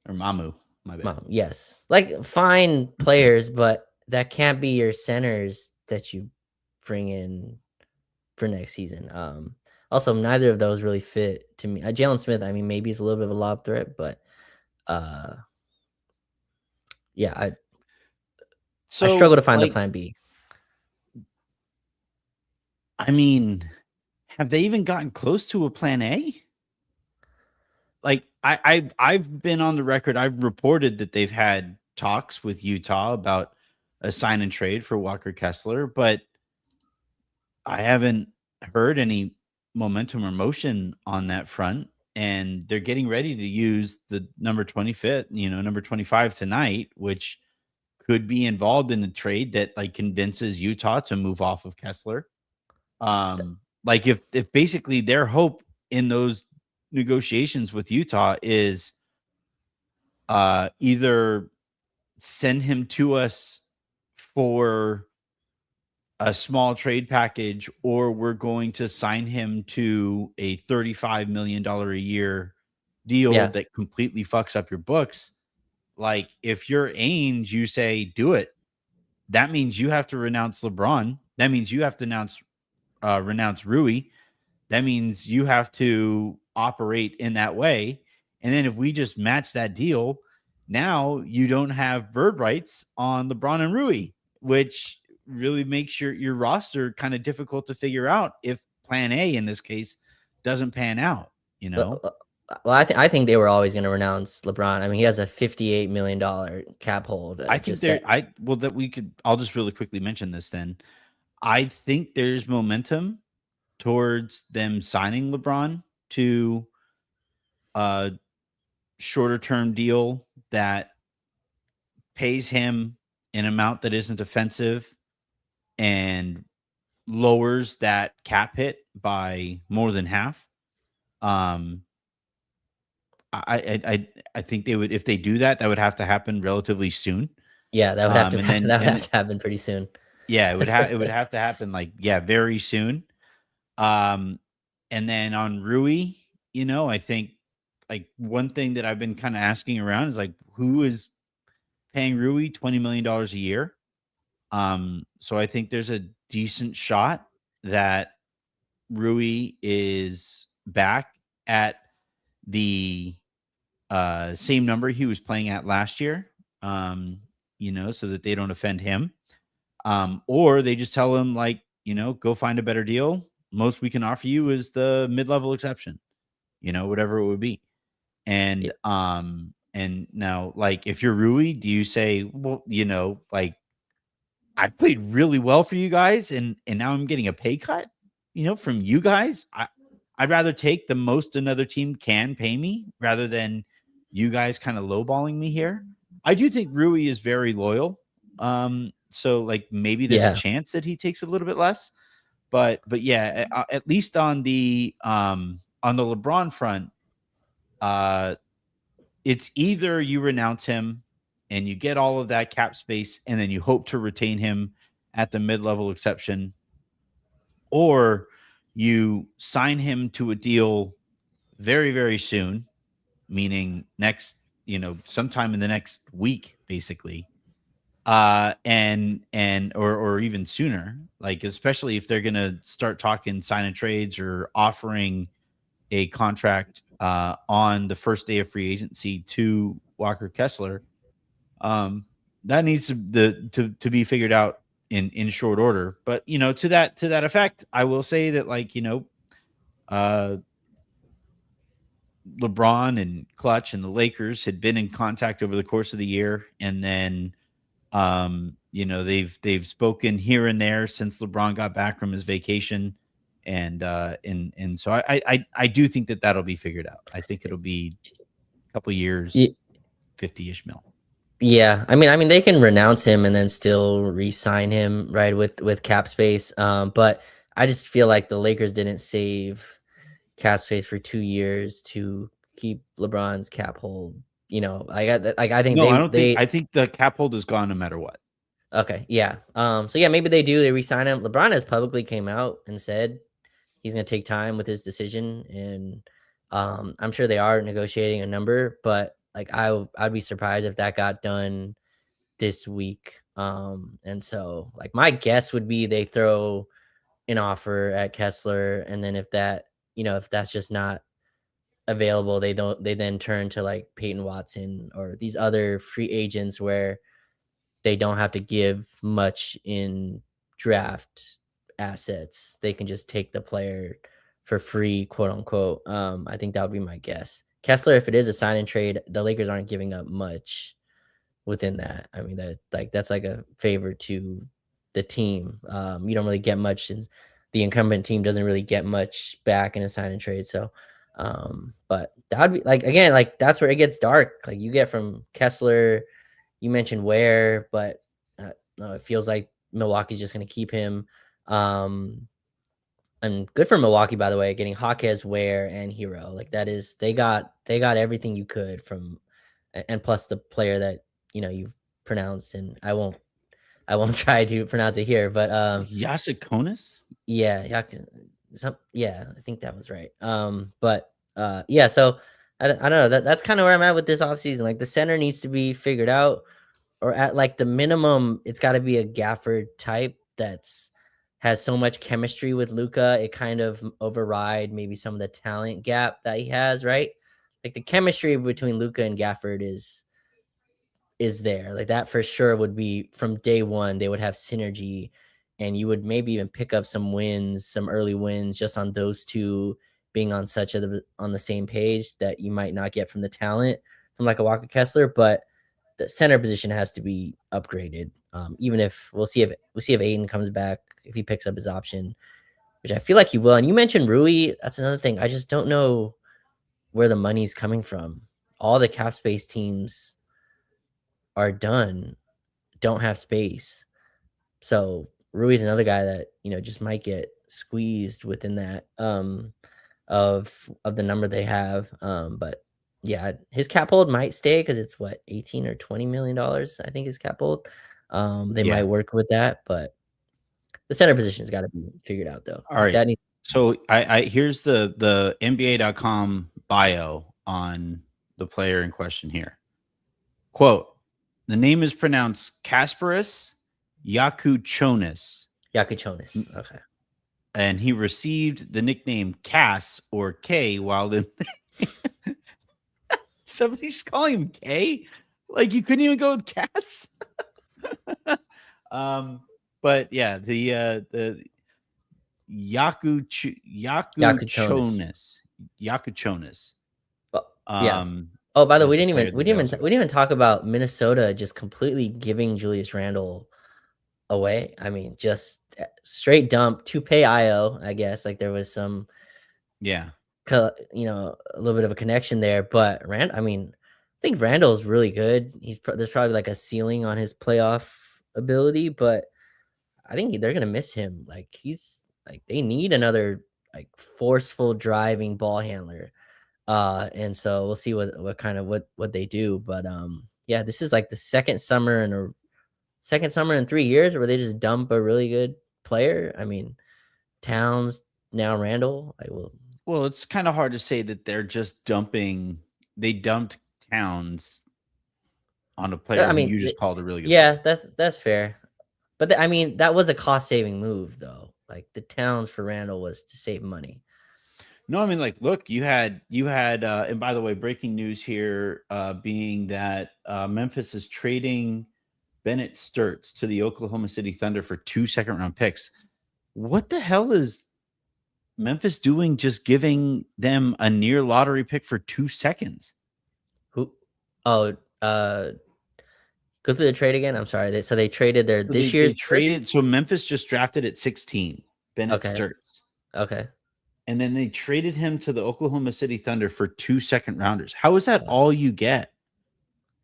or Mamu. My bad. Mom, yes. Like fine players, but that can't be your centers that you bring in for next season. Also neither of those really fit to me. Jalen Smith, I mean, maybe he's a little bit of a lob threat, but uh yeah, I So, struggle to find the like, plan B. I mean, have they even gotten close to a plan A? Like, I've been on the record. I've reported that they've had talks with Utah about a sign and trade for Walker Kessler, but I haven't heard any momentum or motion on that front. And they're getting ready to use the number 25th, number 25 tonight, which could be involved in a trade that like convinces Utah to move off of Kessler. Like if basically their hope in those negotiations with Utah is either send him to us for a small trade package, or we're going to sign him to a $35 million a year deal Yeah. that completely fucks up your books. Like if you're Ainge, you say, do it. That means you have to renounce LeBron. That means you have to renounce Rui. That means you have to operate in that way. And then if we just match that deal, now you don't have bird rights on LeBron and Rui, which really makes your roster kind of difficult to figure out if plan A in this case doesn't pan out, you know? Well, I think they were always going to renounce LeBron. I mean, he has a $58 million cap hold. I think Just that. that we could, I'll just really quickly mention this then. I think there's momentum towards them signing LeBron to a shorter term deal that pays him an amount that isn't offensive and lowers that cap hit by more than half. Um, I think they would, if they do that, that would have to happen relatively soon. Yeah, that would have to And then that would have to happen pretty soon. yeah, it would have to happen like very soon. Um, and then on Rui, I think like one thing that I've been kind of asking around is like who is paying Rui $20 million a year. So I think there's a decent shot that Rui is back at the same number he was playing at last year, so that they don't offend him. Or they just tell him, like, go find a better deal. Most we can offer you is the mid-level exception, whatever it would be. And and now, like, if you're Rui, do you say, well, like, I played really well for you guys, and now I'm getting a pay cut, from you guys? I'd rather take the most another team can pay me rather than you guys kind of lowballing me here. I do think Rui is very loyal. So, like, maybe there's a chance that he takes a little bit less, but yeah, at least on the LeBron front, it's either you renounce him and you get all of that cap space and then you hope to retain him at the mid-level exception, or you sign him to a deal very, very soon, meaning next, sometime in the next week, basically, or even sooner, like, especially if they're going to start talking sign and trades or offering a contract on the first day of free agency to Walker Kessler. That needs to be figured out in short order. But to that effect, I will say that, like, LeBron and Clutch and the Lakers had been in contact over the course of the year, and then they've spoken here and there since LeBron got back from his vacation, and so I do think that that'll be figured out. I think it'll be a couple years, 50-ish mil. Yeah, I mean, they can renounce him and then still re-sign him, right, with cap space. But I just feel like the Lakers didn't save cap space for 2 years to keep LeBron's cap hold. I think I think the cap hold is gone no matter what. Okay, yeah. So yeah, maybe they do. They re-sign him. LeBron has publicly came out and said he's going to take time with his decision, and I'm sure they are negotiating a number, but like I'd be surprised if that got done this week. And so, like, my guess would be they throw an offer at Kessler, and then if that's just not available, they then turn to like Peyton Watson or these other free agents where they don't have to give much in draft assets. They can just take the player for free, quote unquote. I think that would be my guess. Kessler, if it is a sign and trade, the Lakers aren't giving up much within that. I mean, that's like a favor to the team. You don't really get much since the incumbent team doesn't really get much back in a sign and trade. So, but that would be like, again, like that's where it gets dark. Like you get from Kessler, you mentioned Ware, but no, it feels like Milwaukee's just going to keep him. And good for Milwaukee, by the way, getting Hawkes, Ware, and Hero. Like that is, they got everything you could from, and plus the player that you pronounced, and I won't try to pronounce it here, but Yasakonis? Yeah, yeah, I think that was right. But yeah, so I don't know. That's kind of where I'm at with this offseason. Like the center needs to be figured out, or at like the minimum, it's got to be a Gafford type has so much chemistry with Luka, it kind of override maybe some of the talent gap that he has, right? Like the chemistry between Luka and Gafford is there. Like that for sure would be from day one, they would have synergy, and you would maybe even pick up some early wins just on those two being on on the same page that you might not get from the talent from like a Walker Kessler. But the center position has to be upgraded. Even if we'll see if Aiden comes back, if he picks up his option, which I feel like he will. And you mentioned Rui. That's another thing. I just don't know where the money's coming from. All the cap space teams are done, don't have space. So Rui's another guy that, just might get squeezed within that of the number they have. But yeah, his cap hold might stay because it's what, 18 or $20 million, I think his cap hold. They might work with that, but the center position's got to be figured out though. All right. So I here's the NBA.com bio on the player in question here. Quote, the name is pronounced Kasparis Yakuchonis. Okay. And he received the nickname Cass or K while in Somebody's calling him K. Like you couldn't even go with Cass. But yeah, the Yakuchonis. Yakuchonis. Yeah. Oh, by the way, Is the player that they also we didn't even talk about Minnesota just completely giving Julius Randle away. I mean, just straight dump to pay Io. I guess like there was some, yeah. a little bit of a connection there. But I mean, I think Randle is really good. There's probably like a ceiling on his playoff ability, but I think they're gonna miss him. Like he's like they need another like forceful driving ball handler. And so we'll see what kind of what they do. But yeah, this is like the second summer in 3 years where they just dump a really good player. I mean, Towns, now Randall. Well, it's kind of hard to say that they're just dumping. They dumped Towns on a player I who mean, you just called a really good yeah, player. that's fair. But I mean, that was a cost saving move though. Like the Towns for Randall was to save money. No, I mean, like, look, you had, and by the way, breaking news here, being that Memphis is trading Bennett Sturts to the Oklahoma City Thunder for 2 second-round picks. What the hell is Memphis doing just giving them a near lottery pick for 2 seconds? Who? Oh, go through the trade again. I'm sorry. They traded their this year's they traded. So Memphis just drafted at 16 Bennett Sturts. Okay. And then they traded him to the Oklahoma City Thunder for 2 second rounders. How is that all you get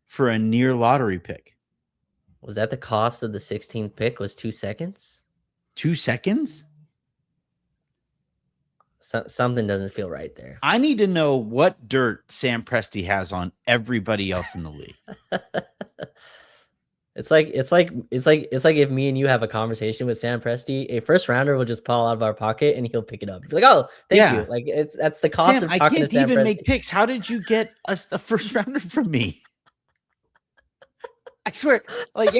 for a near lottery pick? Was that the cost of the 16th pick? Was 2 seconds? 2 seconds? Something doesn't feel right there. I need to know what dirt Sam Presti has on everybody else in the league. It's like if me and you have a conversation with Sam Presti, a first rounder will just fall out of our pocket and he'll pick it up. Be like, oh, thank you. Like that's the cost of talking to Sam Presti. I can't even make picks. How did you get a first rounder from me? I swear, like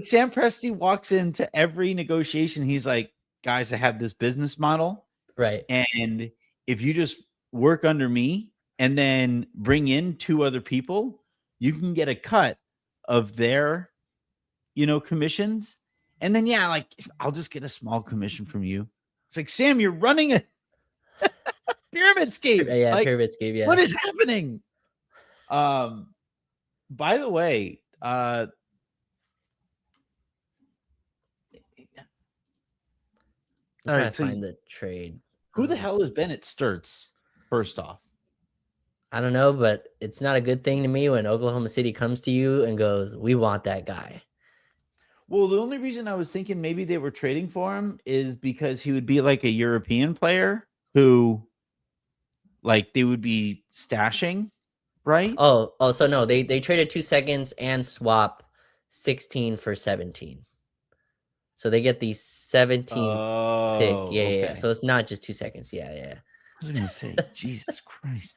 Sam Presti walks into every negotiation. He's like, guys, I have this business model. Right. And if you just work under me and then bring in 2 other people, you can get a cut of their, commissions. And then, I'll just get a small commission from you. It's like, Sam, you're running a pyramid scheme. Yeah, pyramid scheme. Yeah. What is happening? By the way, I'm trying to find the trade. Who the hell is Bennett Sturts? First off, I don't know, but it's not a good thing to me when Oklahoma City comes to you and goes, "We want that guy." Well, the only reason I was thinking maybe they were trading for him is because he would be like a European player who, like, they would be stashing, right? Oh, so no, they traded 2 seconds and swap 16 for 17. So they get the 17th pick. Yeah. So it's not just 2 seconds. Yeah. I was going to say, Jesus Christ.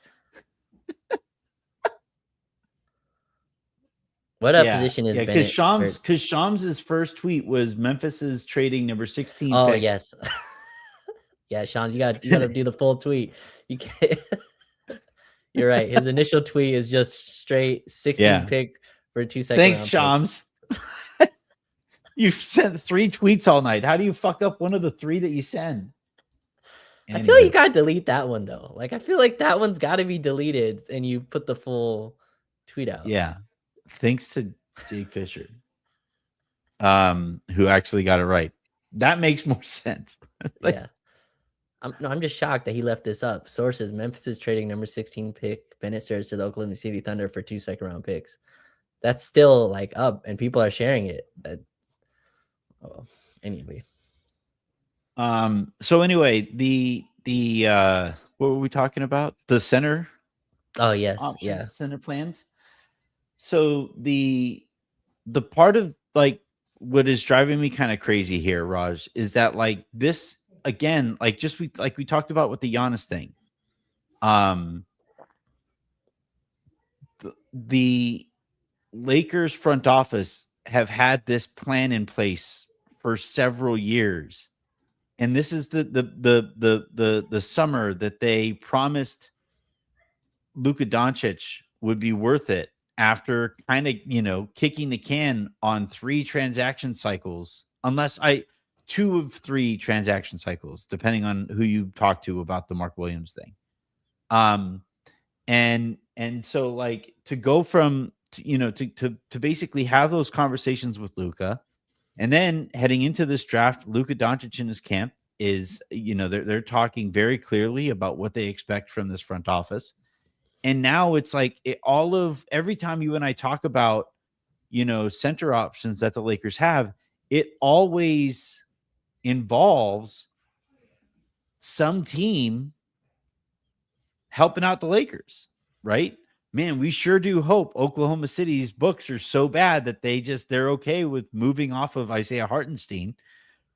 What position is Bennett? Because Shams' first tweet was Memphis's trading number 16. Oh, pick. Yes. Yeah, Shams, you got to do the full tweet. You can't. You're right. His initial tweet is just straight 16 pick for 2 seconds. Thanks, Shams. You've sent 3 tweets all night. How do you fuck up one of the 3 that you send? Anyway. I feel like you got to delete that one, though. Like, I feel like that one's got to be deleted and you put the full tweet out. Yeah. Thanks to Jake Fisher, who actually got it right. That makes more sense. Yeah. I'm just shocked that he left this up. Sources: Memphis is trading number 16 pick Bennett Sturts to the Oklahoma City Thunder for 2 second-round picks. That's still like up, and people are sharing it. Anyway. So anyway, the what were we talking about? The center. Oh yes, options, yeah. Center plans. So the part of like what is driving me kind of crazy here, Raj, is that like this again, like just we talked about with the Giannis thing. The Lakers front office have had this plan in place for several years, and this is the summer that they promised Luka Doncic would be worth it after kind of, kicking the can on 2 of 3 transaction cycles, depending on who you talk to about the Mark Williams thing. And so like to go from, to basically have those conversations with Luka, and then heading into this draft, Luka Doncic in his camp is, they're talking very clearly about what they expect from this front office. And now it's like every time you and I talk about, center options that the Lakers have, it always involves some team helping out the Lakers, right? Man, we sure do hope Oklahoma City's books are so bad that they're okay with moving off of Isaiah Hartenstein.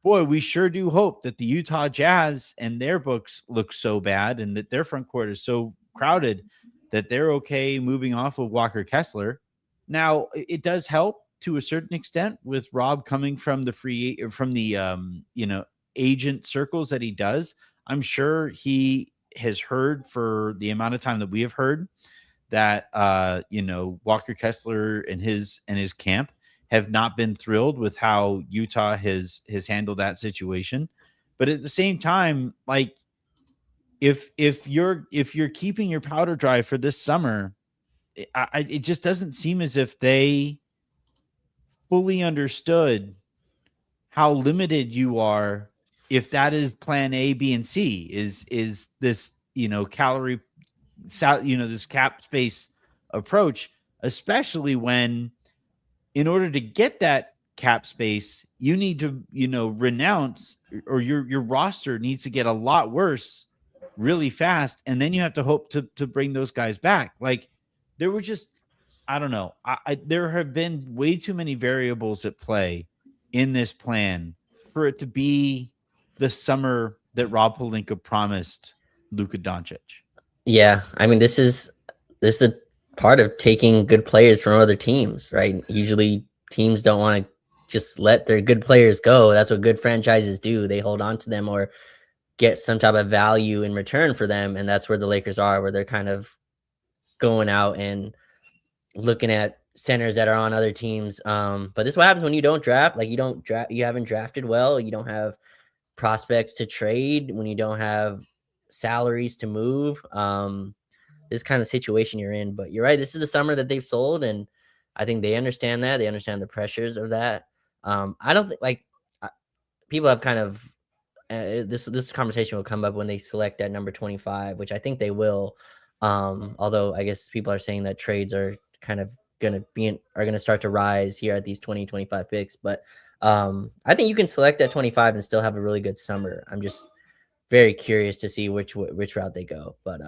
Boy, we sure do hope that the Utah Jazz and their books look so bad and that their front court is so crowded that they're okay moving off of Walker Kessler. Now, it does help to a certain extent with Rob coming from the agent circles that he does. I'm sure he has heard, for the amount of time that we have heard, that Walker Kessler and his camp have not been thrilled with how Utah has handled that situation. But at the same time, like if you're keeping your powder dry for this summer, it just doesn't seem as if they fully understood how limited you are. If that is plan A, B, and C, is this, this cap space approach, especially when, in order to get that cap space, you need to, renounce, or your roster needs to get a lot worse really fast. And then you have to hope to bring those guys back. Like, there were just, I don't know. There have been way too many variables at play in this plan for it to be the summer that Rob Pelinka promised Luka Doncic. Yeah, I mean, this is a part of taking good players from other teams, right? Usually teams don't want to just let their good players go. That's what good franchises do. They hold on to them or get some type of value in return for them. And that's where the Lakers are, where they're kind of going out and looking at centers that are on other teams. But this is what happens when you don't draft. Like, you haven't drafted well. You don't have prospects to trade, when you don't have salaries to move. This kind of situation you're in. But you're right, this is the summer that they've sold, and I think they understand that. They understand the pressures of that. I don't think people have kind of this conversation will come up when they select at number 25, which I think they will. Although I guess people are saying that trades are kind of going to start to rise here at these 2025 picks. But I think you can select at 25 and still have a really good summer. I'm just very curious to see which route they go. But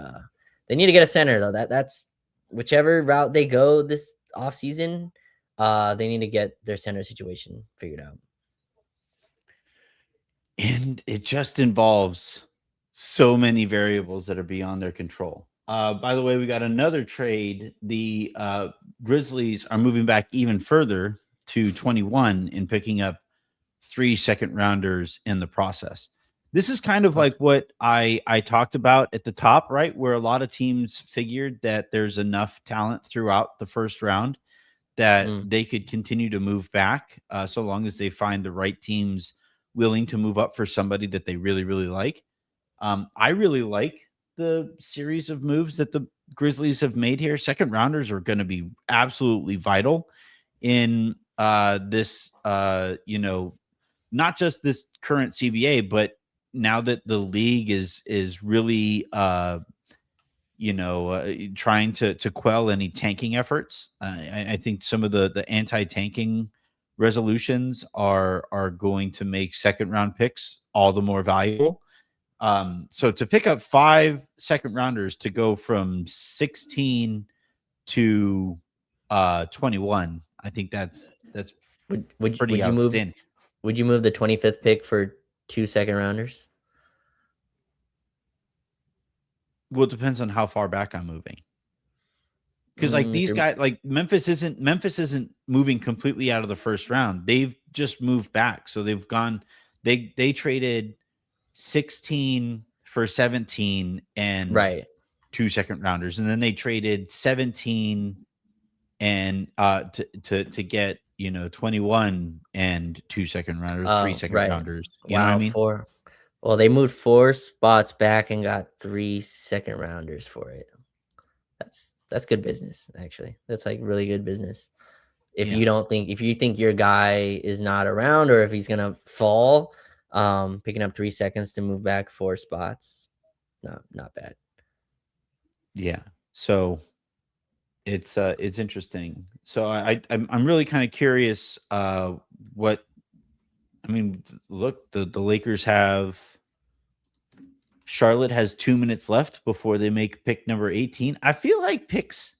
they need to get a center, though. That's whichever route they go this offseason, they need to get their center situation figured out. And it just involves so many variables that are beyond their control. By the way, we got another trade. The Grizzlies are moving back even further to 21 and picking up 3 second-rounders in the process. This is kind of like what I talked about at the top, right? Where a lot of teams figured that there's enough talent throughout the first round that they could continue to move back so long as they find the right teams willing to move up for somebody that they really, really like. I really like the series of moves that the Grizzlies have made here. Second rounders are going to be absolutely vital in this, not just this current CBA, but now that the league is really, trying to quell any tanking efforts. I think some of the anti-tanking resolutions are going to make second round picks all the more valuable. So to pick up 5 second rounders to go from 16 to 21, I think that's pretty outstanding. Would you move the 25th pick for 2 second rounders? Well, it depends on how far back I'm moving. Because like these guys, like Memphis isn't moving completely out of the first round. They've just moved back. So they've gone, they traded 16 for 17 and right. 2 second rounders, and then they traded 17 and to get 21 and 2 second rounders, 3 Oh, second right. rounders. You know what I Wow, mean? well, they moved 4 spots back and got 3 second rounders for it. That's good business, actually. That's like really good business. If Yeah. you think your guy is not around or if he's gonna fall, picking up 3 seconds to move back 4 spots, not bad. Yeah. So it's interesting. So I'm really kind of curious what I mean, look, the Lakers have Charlotte has 2 minutes left before they make pick number 18. I feel like picks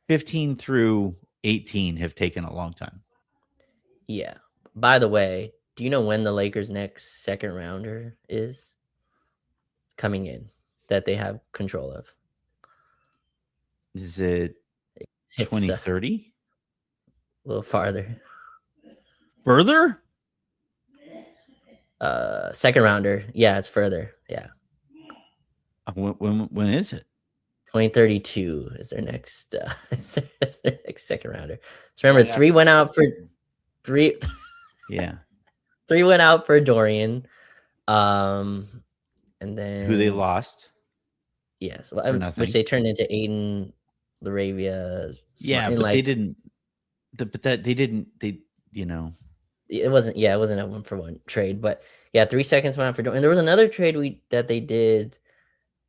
15 through 18 have taken a long time. Yeah. By the way, do you know when the Lakers' next second rounder is coming in that they have control of? Is it It's a 2030? little farther. Further? Second rounder. Yeah, it's further. Yeah. When is it? 2032 is their next is their next second rounder. So remember, Right three after went the out for season. three Yeah. three went out for Dorian. And then Who they lost yes, for nothing. which they turned into Aiden Laravia. Yeah, in but like, they didn't. But that they didn't. They it wasn't a 1-for-1 trade, but yeah, 3 seconds went out for Dorian. And there was another trade that they did.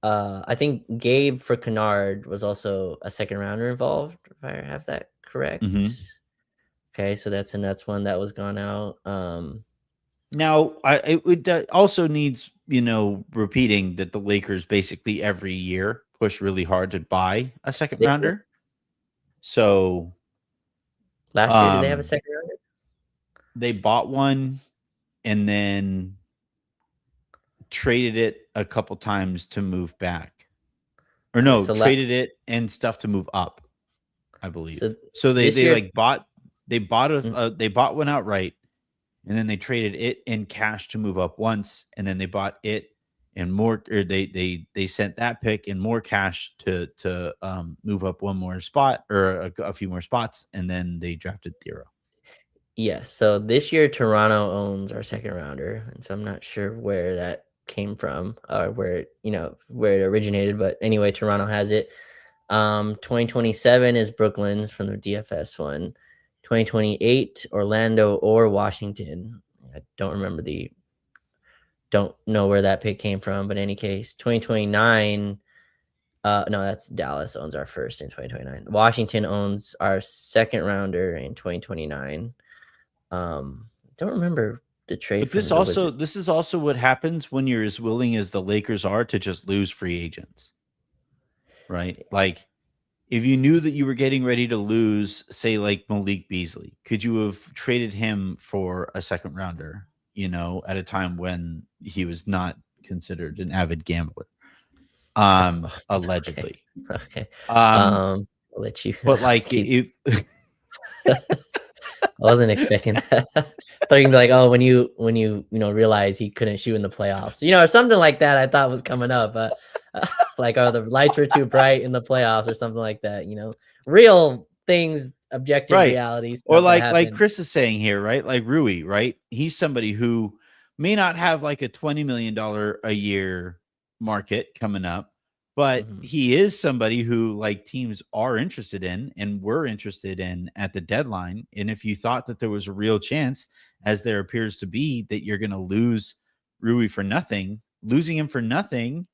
I think Gabe for Kennard was also a second rounder involved, if I have that correct. Mhm. Okay, so that's one that was gone out. Now, it would also needs repeating that the Lakers basically every year push really hard to buy a second They, rounder. So last year, did they have a second rounder? they bought one and then traded it a couple times to move back, or Okay, no, traded it and stuff to move up, I believe. So they this year, like bought they bought Mm. they bought one outright, and then they traded it in cash to move up once, and then they bought it and more, or they sent that pick and more cash to move up one more spot or a few more spots, and then they drafted Thero. yes. So this year, Toronto owns our second rounder, and so I'm not sure where that came from or where it originated. But anyway, Toronto has it. 2027 is Brooklyn's from the DFS one. 2028, Orlando or Washington. I don't know where that pick came from, but in any case, 2029. No, that's Dallas owns our first in 2029. Washington owns our second rounder in 2029. Don't remember the trade. But this is also what happens when you're as willing as the Lakers are to just lose free agents, right? Like, if you knew that you were getting ready to lose, say, like Malik Beasley, could you have traded him for a second rounder, at a time when he was not considered an avid gambler? Allegedly. Okay. I'll let you. But like, if I wasn't expecting that. I thought you can be like, oh, when you realize he couldn't shoot in the playoffs, or something like that. I thought was coming up, like, oh, the lights were too bright in the playoffs or something like that. Real things, objective right, realities, or like Chris is saying here, right? Like Rui, right? He's somebody who may not have like a $20 million a year market coming up, but he is somebody who like teams are interested in and were interested in at the deadline. And if you thought that there was a real chance, as there appears to be, that you're going to lose Rui for nothing, losing him for nothing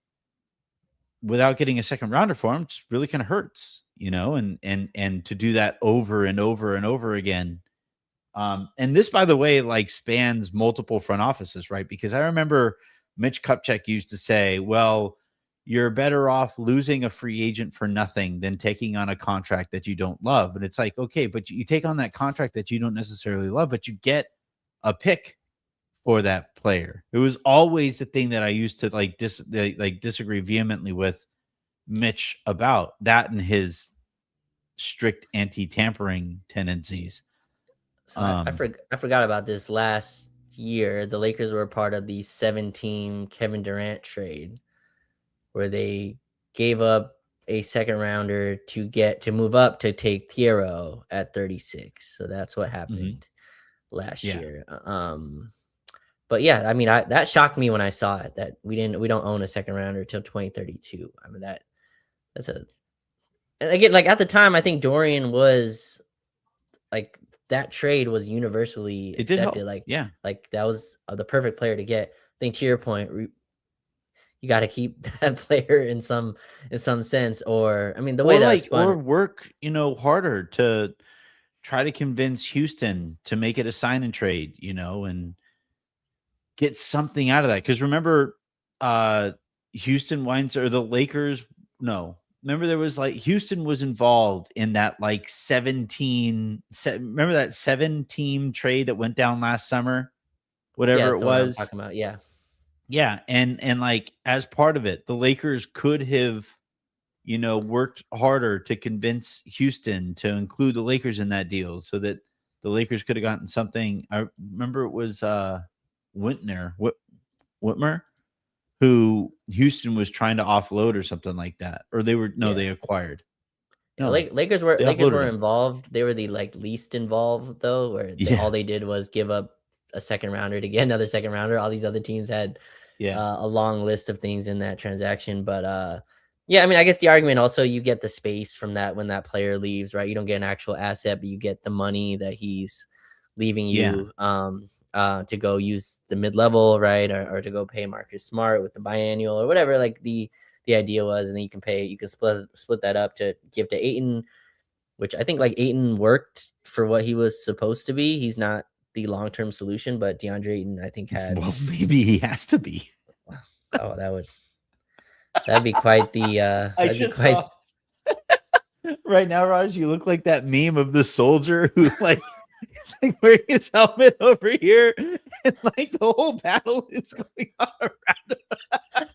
without getting a second rounder for him just really kind of hurts, and to do that over and over and over again. And this, by the way, like spans multiple front offices, right? Because I remember Mitch Kupchak used to say, well, you're better off losing a free agent for nothing than taking on a contract that you don't love. And it's like, okay, but you take on that contract that you don't necessarily love, but you get a pick for that player. It was always the thing that I used to disagree vehemently with Mitch about that and his strict anti-tampering tendencies. So I forgot about this. Last year, the Lakers were part of the 7-team Kevin Durant trade, where they gave up a second rounder to move up to take Thiero at 36. So that's what happened last year. But yeah, I mean, that shocked me when I saw it, that we don't own a second rounder till 2032. I mean, that's a, and again, like at the time, I think Dorian was like, that trade was universally It did help. accepted. Like, Yeah. like that was the perfect player to get. I think to your point, you got to keep that player in some sense, or I mean, the way that was spun, or work, harder to try to convince Houston to make it a sign and trade, and get something out of that. Because remember, Houston winds or the Lakers. No, remember there was like Houston was involved in that like 17. Remember that 7-team trade that went down last summer, whatever yeah, it that's the one I'm was. talking about. Yeah, Yeah, and like as part of it, the Lakers could have, worked harder to convince Houston to include the Lakers in that deal so that the Lakers could have gotten something. I remember it was Whitmer, who Houston was trying to offload or something like that. Or they acquired. No, Lakers they offloaded were him. involved. They were the like least involved though, where all they did was give up a second rounder to get another second rounder. All these other teams had a long list of things in that transaction. But yeah, I mean, I guess the argument also, you get the space from that when that player leaves, right? You don't get an actual asset, but you get the money that he's leaving you to go use the mid-level, right? Or to go pay Marcus Smart with the biannual or whatever, like the idea was. And then you can split that up to give to Ayton, which I think like Ayton worked for what he was supposed to be. He's not the long-term solution, but DeAndre Ayton, I think, had, well, maybe he has to be. Oh, that'd be quite the I just saw right now, Raj, you look like that meme of the soldier who like is like wearing his helmet over here, and like the whole battle is going on around him.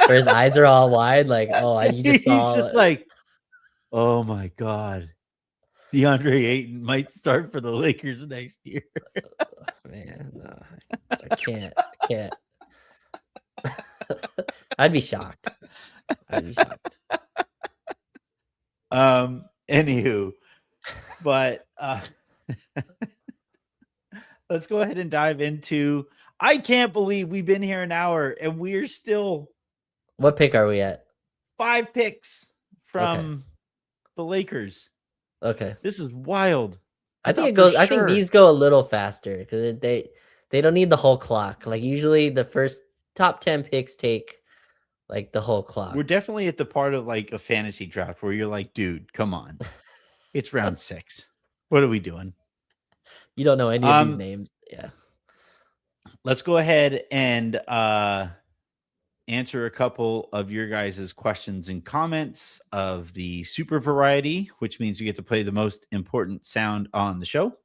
Where his eyes are all wide, like, oh, He's just like, oh my god, DeAndre Ayton might start for the Lakers next year. Man, no, I can't. I'd be shocked. Anywho, but let's go ahead and dive into. I can't believe we've been here an hour and we're still. What pick are we at? 5 picks from the Lakers. Okay, this is wild. I think these go a little faster because they don't need the whole clock. Like usually the first top 10 picks take like the whole clock. We're definitely at the part of like a fantasy draft where you're like, dude, come on. It's round 6. What are we doing? You don't know any of these names. Yeah. Let's go ahead and answer a couple of your guys' questions and comments of the super variety, which means you get to play the most important sound on the show.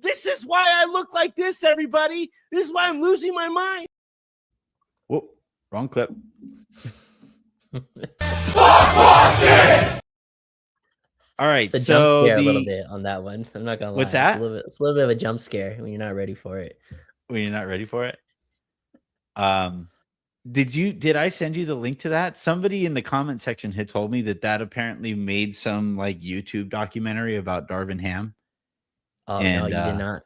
This is why I look like this, everybody. This is why I'm losing my mind. Whoa, wrong clip. All right, it's a jump scare a little bit on that one. I'm not gonna lie. What's that? It's a little bit of a jump scare when you're not ready for it. When you're not ready for it. Did I send you the link to that? Somebody in the comment section had told me that apparently made some like YouTube documentary about Darvin Ham. Oh, no, you did not.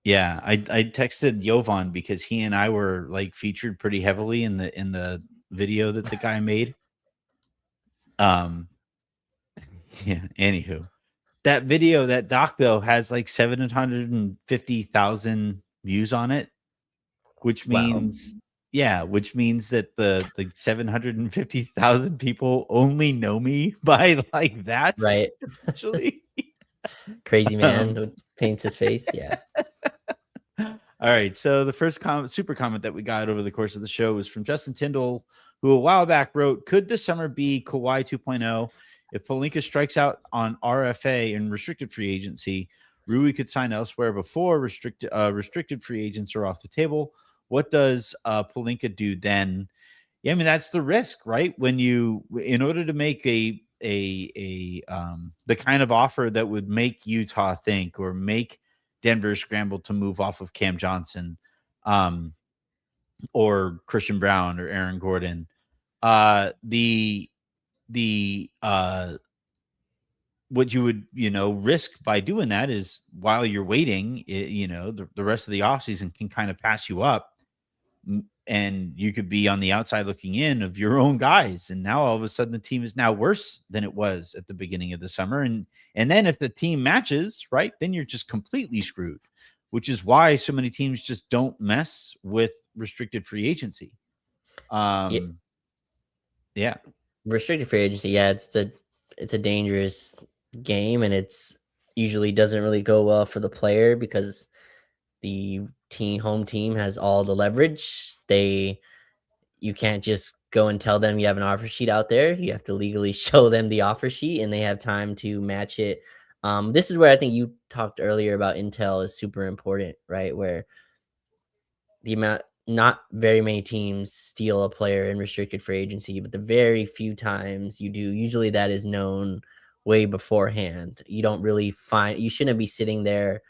Yeah, I texted Jovan because he and I were like featured pretty heavily in the video that the guy made. Yeah, anywho. That video, that doc though, has like 750,000 views on it, which means which means that the 750,000 people only know me by like that. Right. Essentially. Crazy man who paints his face. Yeah. All right. So the first super comment that we got over the course of the show was from Justin Tyndall, who a while back wrote, could this summer be Kawhi 2.0? If Pelinka strikes out on RFA and restricted free agency, Rui could sign elsewhere before restricted free agents are off the table. What does Pelinka do then? Yeah, I mean, that's the risk, right? When in order to make the kind of offer that would make Utah think or make Denver scramble to move off of Cam Johnson, or Christian Brown or Aaron Gordon. The what you would, risk by doing that is while you're waiting, the rest of the offseason can kind of pass you up, and you could be on the outside looking in of your own guys. And now all of a sudden the team is now worse than it was at the beginning of the summer. And then if the team matches, right, then you're just completely screwed, which is why so many teams just don't mess with restricted free agency. Yeah. Restricted free agency, yeah, it's a dangerous game, and it's usually doesn't really go well for the player because the home team has all the leverage. You can't just go and tell them you have an offer sheet out there. You have to legally show them the offer sheet, and they have time to match it. This is where I think you talked earlier about intel is super important, right? Where not very many teams steal a player in restricted free agency, but the very few times you do, usually that is known way beforehand. You shouldn't be sitting there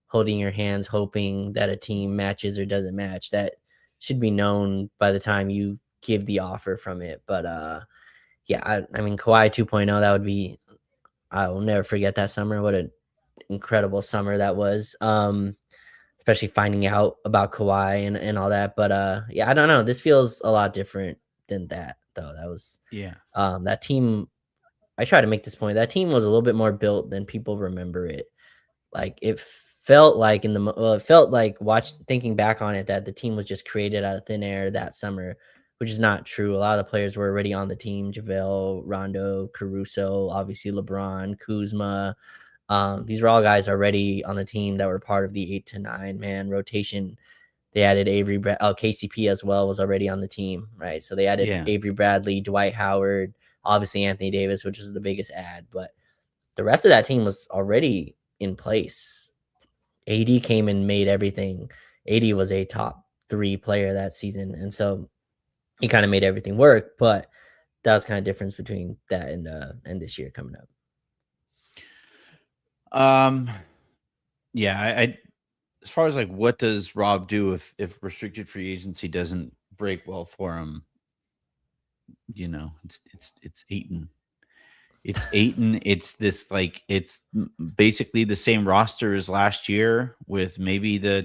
holding your hands, hoping that a team matches or doesn't match. That should be known by the time you give the offer from it. But yeah, I mean, Kawhi 2.0, that would be, I will never forget that summer. What an incredible summer that was. Especially finding out about Kawhi and all that. But yeah, I don't know. This feels a lot different than that, though. That was that team. I try to make this point. That team was a little bit more built than people remember it. Like it felt like thinking back on it that the team was just created out of thin air that summer, which is not true. A lot of the players were already on the team: JaVale, Rondo, Caruso, obviously LeBron, Kuzma. These were all guys already on the team that were part of the 8 to 9 man rotation. They added KCP as well was already on the team, right? So they added Avery Bradley, Dwight Howard, obviously Anthony Davis, which was the biggest add, but the rest of that team was already in place. AD came and made everything. AD was a top 3 player that season, and so he kind of made everything work. But that was kind of difference between that and this year coming up. Yeah, I as far as like what does Rob do if restricted free agency doesn't break well for him, it's Ayton. It's Ayton. It's this it's basically the same roster as last year with maybe the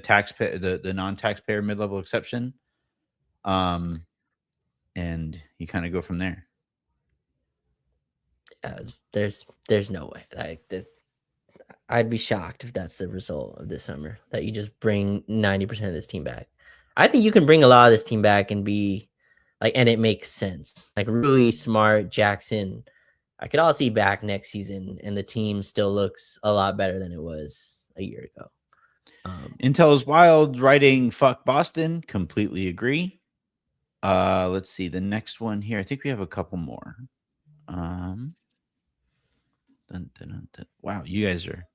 the non-taxpayer mid-level exception. And you kind of go from there. There's no way. I'd be shocked if that's the result of this summer, that you just bring 90% of this team back. I think you can bring a lot of this team back and be and it makes sense. Like Rui, Smart, Jackson, I could all see back next season, and the team still looks a lot better than it was a year ago. Intel is wild, writing "fuck Boston." Completely agree. Let's see the next one here. I think we have a couple more. Wow, you guys are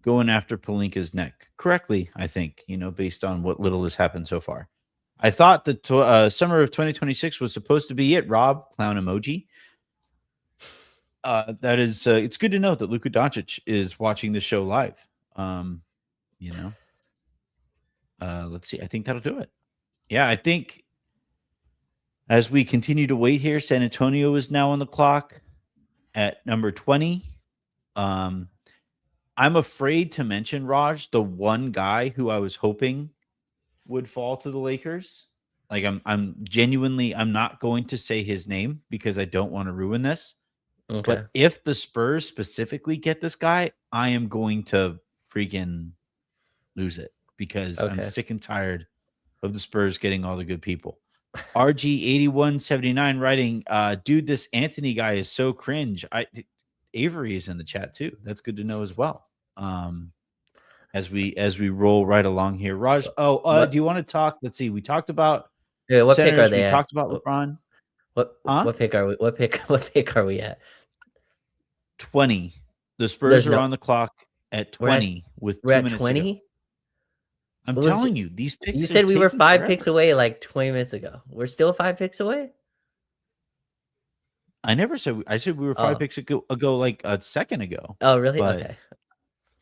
going after Pelinka's neck correctly, I think, based on what little has happened so far. I thought that summer of 2026 was supposed to be it, Rob. Clown emoji. That is, it's good to know that Luka Doncic is watching the show live. Let's see. I think that'll do it. Yeah, I think as we continue to wait here, San Antonio is now on the clock at number 20. I'm afraid to mention, Raj, the one guy who I was hoping would fall to the Lakers. Like I'm genuinely, I'm not going to say his name because I don't want to ruin this. Okay. But if the Spurs specifically get this guy, I am going to freaking lose it because I'm sick and tired of the Spurs getting all the good people. RG8179 writing, dude, this Anthony guy is so cringe. Avery is in the chat too. That's good to know as well. As we roll right along here, Raj. Do you want to talk? Let's see. We talked about what centers. Pick are they? We talked about LeBron. What pick are we? What pick are we at? 20. The Spurs are on the clock at 20 with 2 minutes 20? Ago. I'm telling you, these picks. You said we were 5 picks away like 20 minutes ago. We're still 5 picks away? I never said. I said we were 5 picks ago like a second ago. Oh, really? But,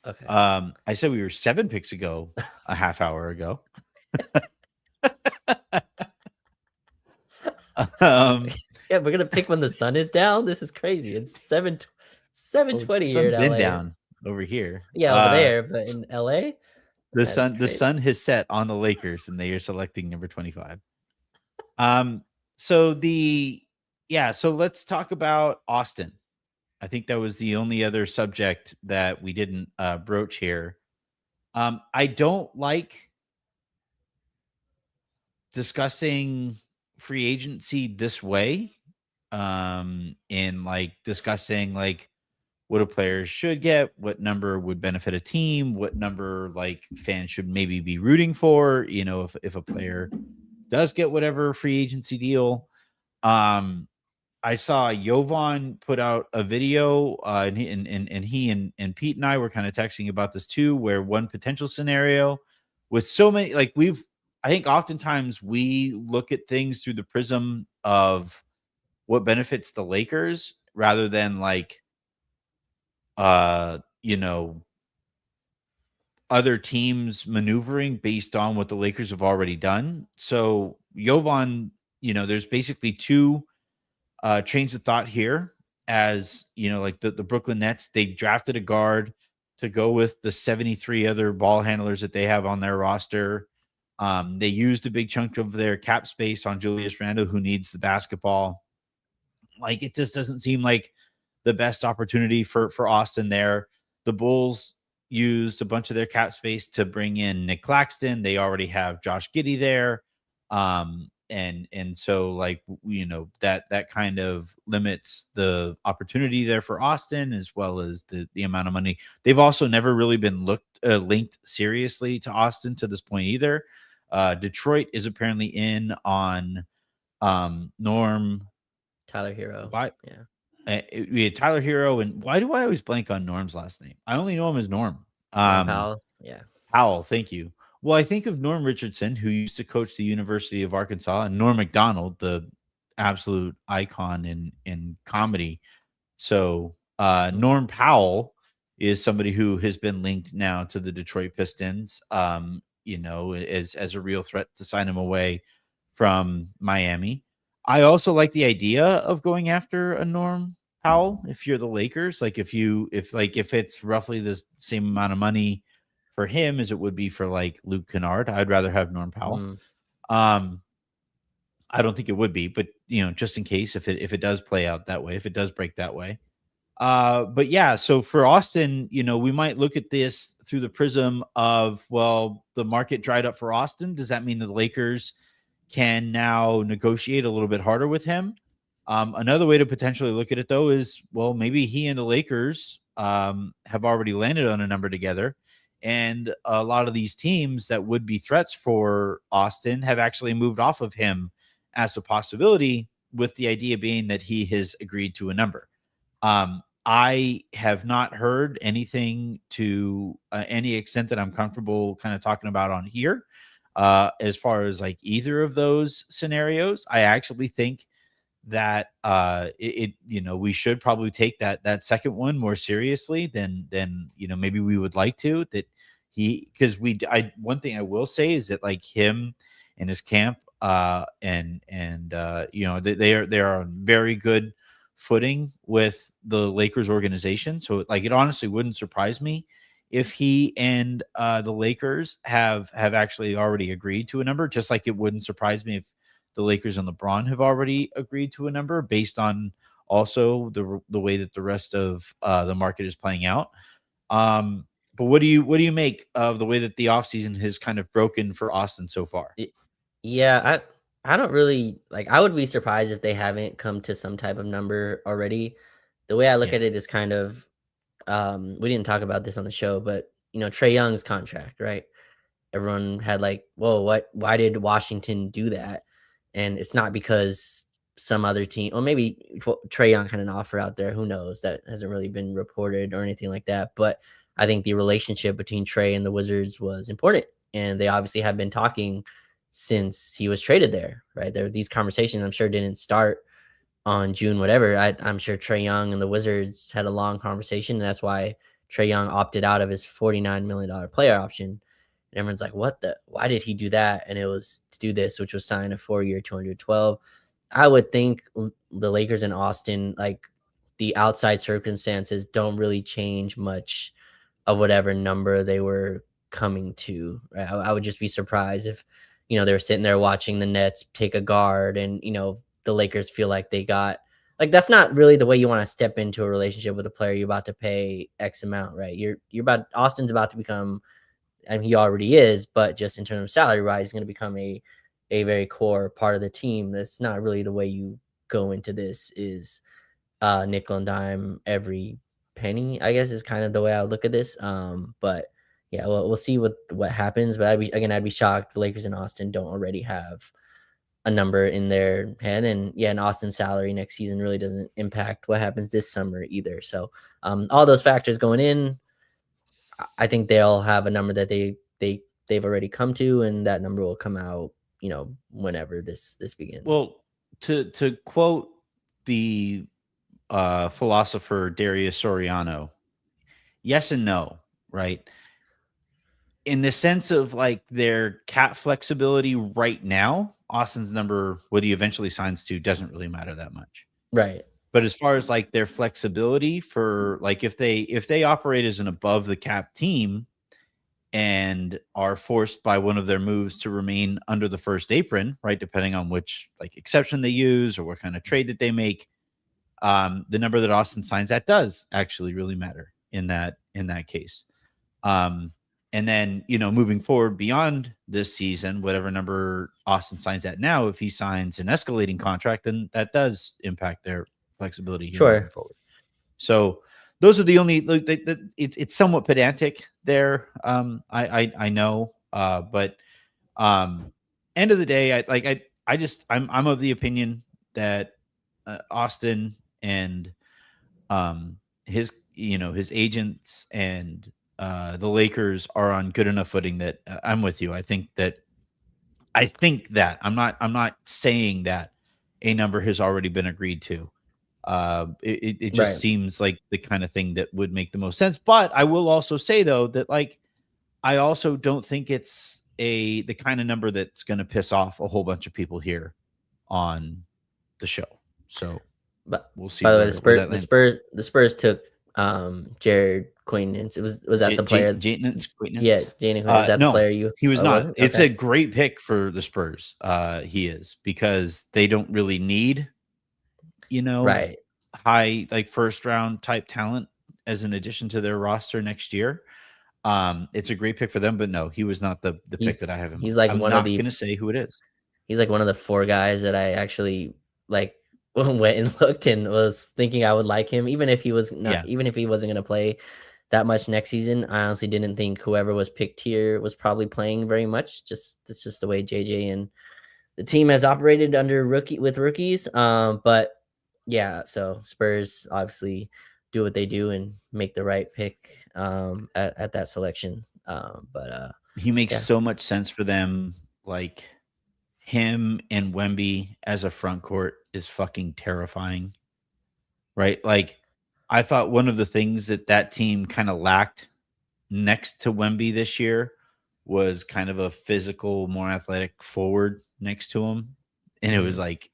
okay. I said we were 7 picks ago a half hour ago. Yeah, we're gonna pick when the sun is down. This is crazy. It's 7:20 here in Sun's been LA. down over here. Yeah, over there, but in LA, The that's crazy. sun has set on the Lakers, and they are selecting number 25. So so let's talk about Austin. I think that was the only other subject that we didn't broach here. I don't like discussing free agency this way. In like discussing like what a player should get, what number would benefit a team, what number like fans should maybe be rooting for, if a player does get whatever free agency deal. I saw Jovan put out a video, and he and Pete and I were kind of texting about this too, where one potential scenario with so many, like I think oftentimes we look at things through the prism of what benefits the Lakers rather than like, you know, other teams maneuvering based on what the Lakers have already done. So Jovan, there's basically two trains of thought here. As like the Brooklyn Nets, they drafted a guard to go with the 73 other ball handlers that they have on their roster. They used a big chunk of their cap space on Julius Randle, who needs the basketball. Like, it just doesn't seem like the best opportunity for Austin there. The Bulls used a bunch of their cap space to bring in Nick Claxton. They already have Josh Giddey there. And so like, that kind of limits the opportunity there for Austin, as well as the amount of money. They've also never really been linked seriously to Austin to this point either. Detroit is apparently in on Norm Tyler Hero. We had Tyler Hero, and why do I always blank on Norm's last name? I only know him as Norm. Powell. Yeah. Powell, thank you. Well, I think of Norm Richardson, who used to coach the University of Arkansas, and Norm Macdonald, the absolute icon in comedy. So Norm Powell is somebody who has been linked now to the Detroit Pistons, as a real threat to sign him away from Miami. I also like the idea of going after a Norm Powell if you're the Lakers. Like if it's roughly the same amount of money for him as it would be for like Luke Kennard, I'd rather have Norm Powell. I don't think it would be, but just in case if it does play out that way, if it does break that way. But yeah, so for Austin, we might look at this through the prism of, well, the market dried up for Austin. Does that mean the Lakers can now negotiate a little bit harder with him? Another way to potentially look at it, though, is, well, maybe he and the Lakers have already landed on a number together. And a lot of these teams that would be threats for Austin have actually moved off of him as a possibility, with the idea being that he has agreed to a number. I have not heard anything to any extent that I'm comfortable kind of talking about on here. As far as like either of those scenarios, I actually think that we should probably take that second one more seriously than maybe we would like to. That one thing I will say is that like him and his camp they are on very good footing with the Lakers organization. So like, it honestly wouldn't surprise me if he and the Lakers have actually already agreed to a number, just like it wouldn't surprise me if the Lakers and LeBron have already agreed to a number, based on also the way that the rest of the market is playing out. But what do you make of the way that the offseason has kind of broken for Austin so far? Yeah, I don't really like. I would be surprised if they haven't come to some type of number already. The way I look at it is kind of, we didn't talk about this on the show, but Trae Young's contract, right? Everyone had like, whoa, why did Washington do that? And it's not because some other team, or maybe Trae Young had an offer out there. Who knows? That hasn't really been reported or anything like that. But I think the relationship between Trae and the Wizards was important, and they obviously have been talking since he was traded there, right? These conversations, I'm sure, didn't start on June whatever. I'm sure Trae Young and the Wizards had a long conversation. And that's why Trae Young opted out of his $49 million player option. And everyone's like, why did he do that? And it was to do this, which was sign a 4-year, 212. I would think the Lakers in Austin, like the outside circumstances don't really change much of whatever number they were coming to. Right? I would just be surprised if, they were sitting there watching the Nets take a guard and, the Lakers feel like they got, like, that's not really the way you want to step into a relationship with a player you're about to pay X amount, right? Austin's about to become, and he already is, but just in terms of salary wise, he's going to become a very core part of the team. That's not really the way you go into this, is nickel and dime every penny, I guess, is kind of the way I would look at this. But yeah, we'll see what happens. But I'd be shocked the Lakers in Austin don't already have a number in their head. And yeah, an Austin salary next season really doesn't impact what happens this summer either. So all those factors going in, I think they'll have a number that they've already come to, and that number will come out, whenever this begins. Well, to quote the philosopher Darius Soriano, yes and no, right? In the sense of like their cap flexibility right now, Austin's number, what he eventually signs to, doesn't really matter that much. Right. But as far as like their flexibility for like if they operate as an above the cap team and are forced by one of their moves to remain under the first apron, right, depending on which like exception they use or what kind of trade that they make, the number that Austin signs, that does actually really matter in that case. And then, moving forward beyond this season, whatever number Austin signs at now, if he signs an escalating contract, then that does impact their flexibility moving forward. So those are the only, it's somewhat pedantic there. I know, but end of the day, I'm of the opinion that Austin and his agents and the Lakers are on good enough footing that I'm with you. I think that I'm not saying that a number has already been agreed to. It just seems like the kind of thing that would make the most sense. But I will also say though that like I also don't think it's the kind of number that's going to piss off a whole bunch of people here on the show. So, but we'll see. By the way, the Spurs took Jared Quainance. Was that the player? Quainance? Yeah, Jaden Quainance. Is that the player he was not. It's a great pick for the Spurs. He is, because they don't really need, high like first round type talent as an addition to their roster next year. It's a great pick for them, but no, he was not the pick that I have. He's like I'm not going to say who it is. He's like one of the 4 guys that I actually like went and looked and was thinking I would like him, even if he was not, even if he wasn't going to play that much next season. I honestly didn't think whoever was picked here was probably playing very much. It's just the way JJ and the team has operated with rookies. But yeah, so Spurs obviously do what they do and make the right pick at that selection. But he makes so much sense for them. Like him and Wemby as a front court is fucking terrifying, right? Like I thought one of the things that team kind of lacked next to Wemby this year was kind of a physical, more athletic forward next to him. And it was like,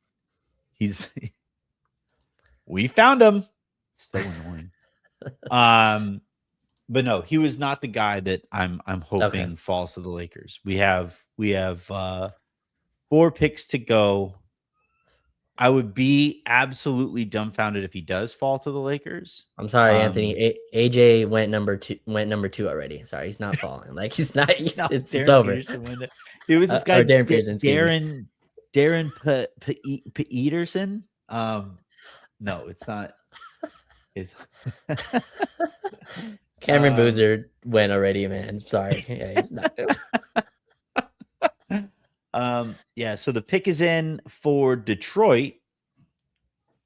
we found him. So annoying. But no, he was not the guy that I'm hoping falls to the Lakers. We have 4 picks to go. I would be absolutely dumbfounded if he does fall to the Lakers. I'm sorry, Anthony. AJ went number 2 already. Sorry, he's not falling. Like he's not. It's over. It was this guy, Darren Peterson. Darren Peterson. No, it's not. It's Cameron Boozer went already, man. Sorry. Yeah, he's not. Yeah, so the pick is in for Detroit.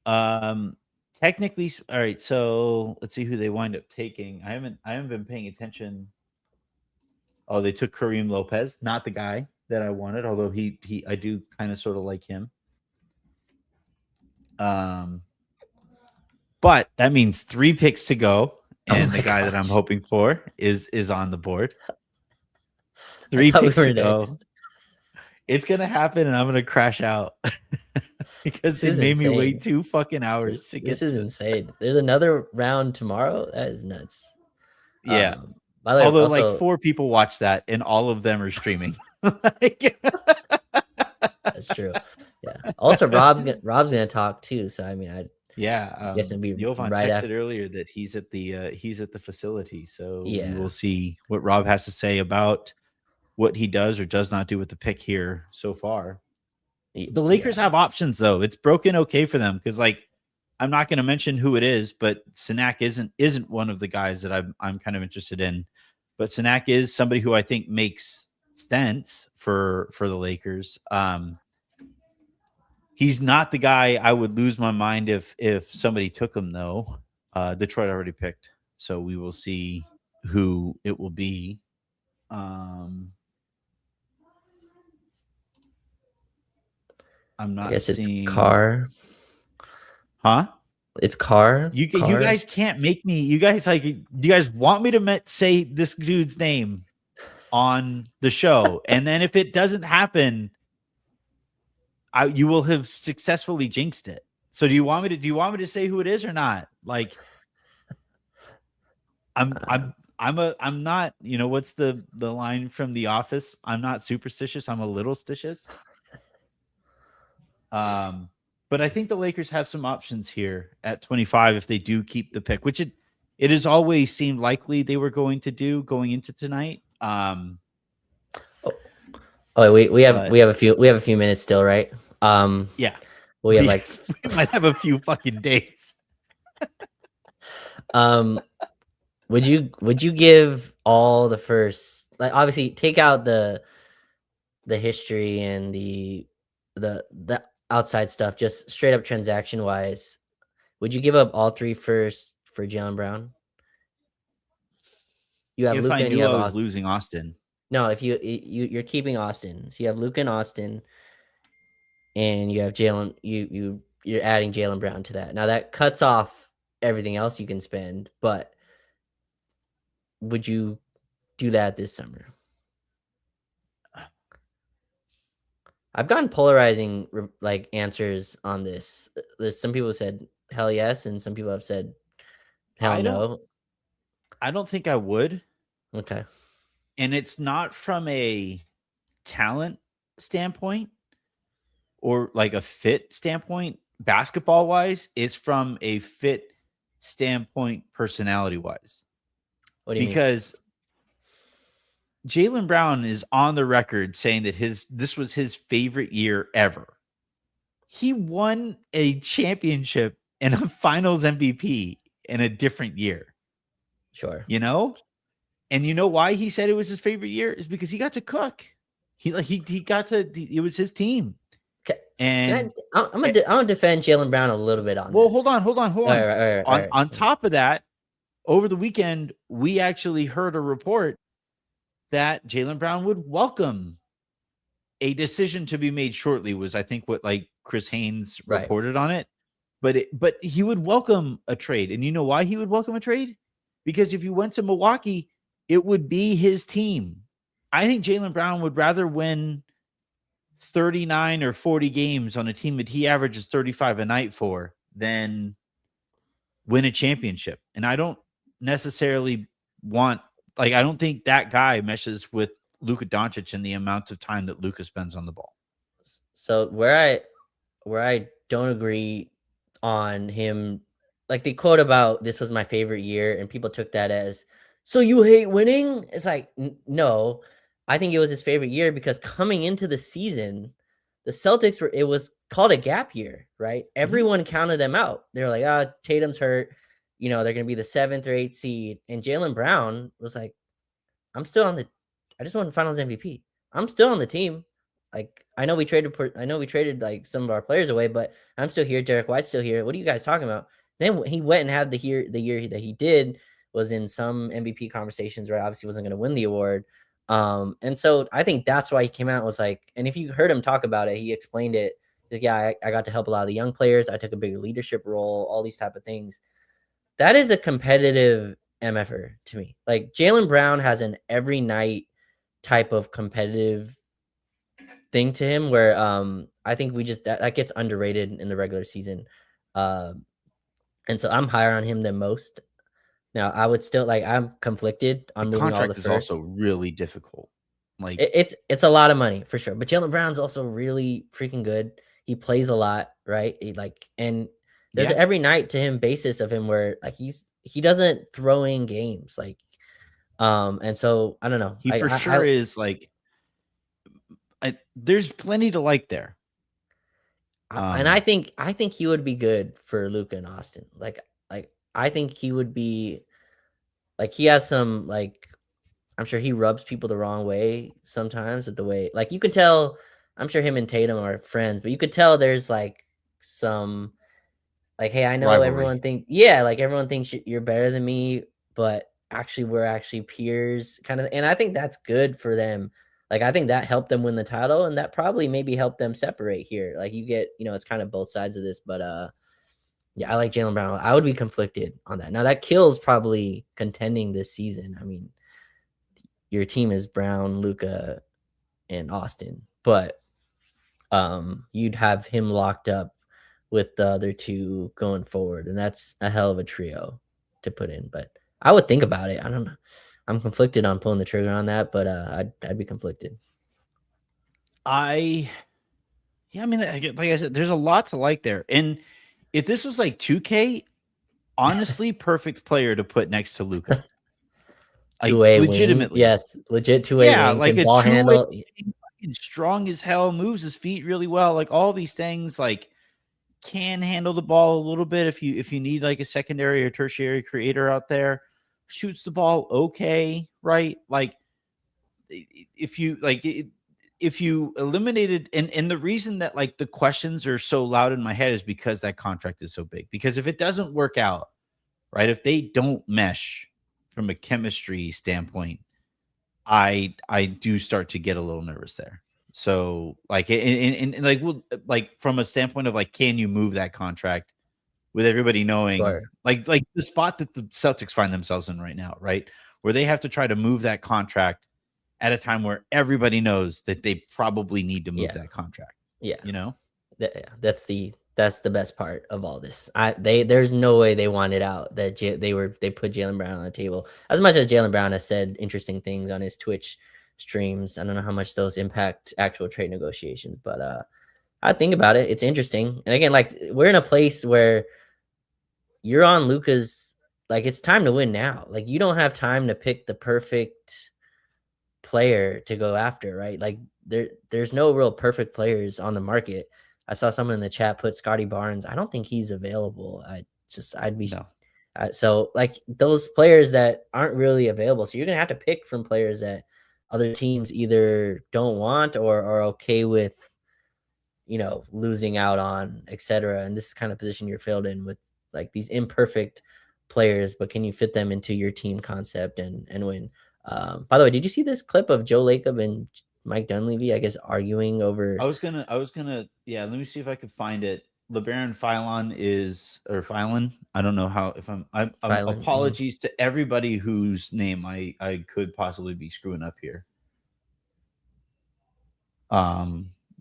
Technically, all right, so let's see who they wind up taking. I haven't been paying attention. Oh, they took Kareem Lopez, not the guy that I wanted, although I do kind of sort of like him. But that means 3 picks to go, and the guy that I'm hoping for is on the board. 3 thought we picks were to go. next. It's gonna happen, and I'm gonna crash out because This it is made me insane. wait 2 fucking hours to get This is to. insane. There's another round tomorrow. That is nuts. Yeah. By the way, Although also, like 4 people watch that, and all of them are streaming. Like, that's true. Yeah. Also, Rob's gonna talk too. So I mean, I guess it'd be Jovan right texted after. earlier that he's at the facility, so we Yeah. will see what Rob has to say about what he does or does not do with the pick here so far. The Lakers have options though. It's broken okay for them because like I'm not going to mention who it is, but Sinak isn't one of the guys that I'm kind of interested in. But Sinak is somebody who I think makes sense for the Lakers. He's not the guy I would lose my mind if somebody took him though. Detroit already picked, so we will see who it will be. I'm not. I guess seeing... it's Carr. Huh? It's Carr. You guys can't make me. You guys like. Do you guys want me to say this dude's name on the show, and then if it doesn't happen, you will have successfully jinxed it. So do you want me to say who it is or not? Like, I'm not. You know what's the line from The Office? I'm not superstitious. I'm a little stitious. But I think the Lakers have some options here at 25 if they do keep the pick, which it has always seemed likely they were going to do going into tonight. Wait, we have a few minutes still, right? Yeah. We have we might have a few fucking days. Would you give all the first, like, obviously take out the history and the outside stuff, just straight up transaction wise, would you give up all 3 firsts for Jaylen Brown? You have Luka and you have Austin. Was losing Austin. No, if you're keeping Austin, so you have Luka and Austin, and you have Jaylen. You're adding Jaylen Brown to that. Now that cuts off everything else you can spend, but would you do that this summer? I've gotten polarizing like answers on this. There's some people said hell yes, and some people have said hell no. I don't think I would. Okay. And it's not from a talent standpoint or like a fit standpoint, basketball wise. It's from a fit standpoint, personality wise. What do you mean? Because Jaylen Brown is on the record saying that this was his favorite year ever. He won a championship and a finals MVP in a different year. Sure. You know? And you know why he said it was his favorite year? Is because he got to cook. He got to, it was his team. Okay. And I'm gonna defend Jaylen Brown a little bit on well, that. Hold on. All right. On top of that, over the weekend, we actually heard a report that Jaylen Brown would welcome a decision to be made shortly, was I think what like Chris Haynes reported on it. But he would welcome a trade. And you know why he would welcome a trade? Because if you went to Milwaukee, it would be his team. I think Jaylen Brown would rather win 39 or 40 games on a team that he averages 35 a night for than win a championship. And I don't necessarily want, like, I don't think that guy meshes with Luka Doncic and the amount of time that Luka spends on the ball. So where I don't agree on him, like the quote about this was my favorite year, and people took that as, so you hate winning? It's like, no, I think it was his favorite year because coming into the season, the Celtics it was called a gap year, right? Everyone counted them out. They were like, Tatum's hurt. You know, they're going to be the 7th or 8th seed. And Jaylen Brown was like, I just won finals MVP. I'm still on the team. Like, I know we traded like some of our players away, but I'm still here. Derek White's still here. What are you guys talking about? Then he went and had the year that he did was in some MVP conversations where obviously wasn't going to win the award. And so I think that's why he came out and was like, and if you heard him talk about it, he explained it. Like, yeah, I got to help a lot of the young players. I took a bigger leadership role, all these type of things. That is a competitive MFer to me. Like Jaylen Brown has an every night type of competitive thing to him where I think we just that gets underrated in the regular season. And so I'm higher on him than most. Now I would still like I'm conflicted The on moving all the contract is also first. really difficult. Like, It's a lot of money for sure. But Jaylen Brown's also really freaking good. He plays a lot, right? And there's yeah, an every night to him basis of him where like he doesn't throw in games like and so I don't know. he for sure is like. There's plenty to like there. And I think he would be good for Luka and Austin. Like I think he would be like he has some like I'm sure he rubs people the wrong way sometimes with the way like you could tell I'm sure him and Tatum are friends, but you could tell there's like some like hey, I know Rivalry. everyone thinks you're better than me, but actually we're actually peers kind of and I think that's good for them. Like I think that helped them win the title and that probably maybe helped them separate here. Like you get, it's kind of both sides of this, but yeah, I like Jaylen Brown. I would be conflicted on that. Now that kills probably contending this season. I mean, your team is Brown, Luka, and Austin, but you'd have him locked up with the other two going forward, and that's a hell of a trio to put in. But I would think about it. I don't know. I'm conflicted on pulling the trigger on that, but I'd be conflicted. I mean, like I said, there's a lot to like there. And if this was like 2K, honestly, perfect player to put next to Luka. Like Two-way wing, legitimately. yes, legit two-way Yeah, wing, like can a ball two-way, handle. strong as hell, moves his feet really well. Like all these things, like can handle the ball a little bit if you need like a secondary or tertiary creator out there. Shoots the ball okay, right? Like if you like if you eliminated and the reason that like the questions are so loud in my head is because that contract is so big. Because if it doesn't work out, right? If they don't mesh from a chemistry standpoint, I do start to get a little nervous there. So like and like like from a standpoint of like can you move that contract with everybody knowing Sure. like the spot that the Celtics find themselves in right now, right? Where they have to try to move that contract at a time where everybody knows that they probably need to move Yeah. that contract. Yeah. You know? Yeah, that's the best part of all this. There's no way they wanted out that they put Jaylen Brown on the table. As much as Jaylen Brown has said interesting things on his Twitch streams, I don't know how much those impact actual trade negotiations, but I think about it. It's interesting. And again, like we're in a place where you're on Luka's like it's time to win now. Like you don't have time to pick the perfect player to go after, right? Like there's no real perfect players on the market. I saw someone in the chat put Scotty Barnes. I don't think he's available. I'd be No. so like those players that aren't really available. So you're gonna have to pick from players that other teams either don't want or are okay with, losing out on, etc. And this is kind of position you're filled in with like these imperfect players, but can you fit them into your team concept and win? By the way, did you see this clip of Joe Lacob and Mike Dunleavy, I guess, arguing over? I was gonna yeah, let me see if I could find it. LeBaron Philon or Philon. I don't know how if I'm Filing? apologies to everybody whose name I could possibly be screwing up here.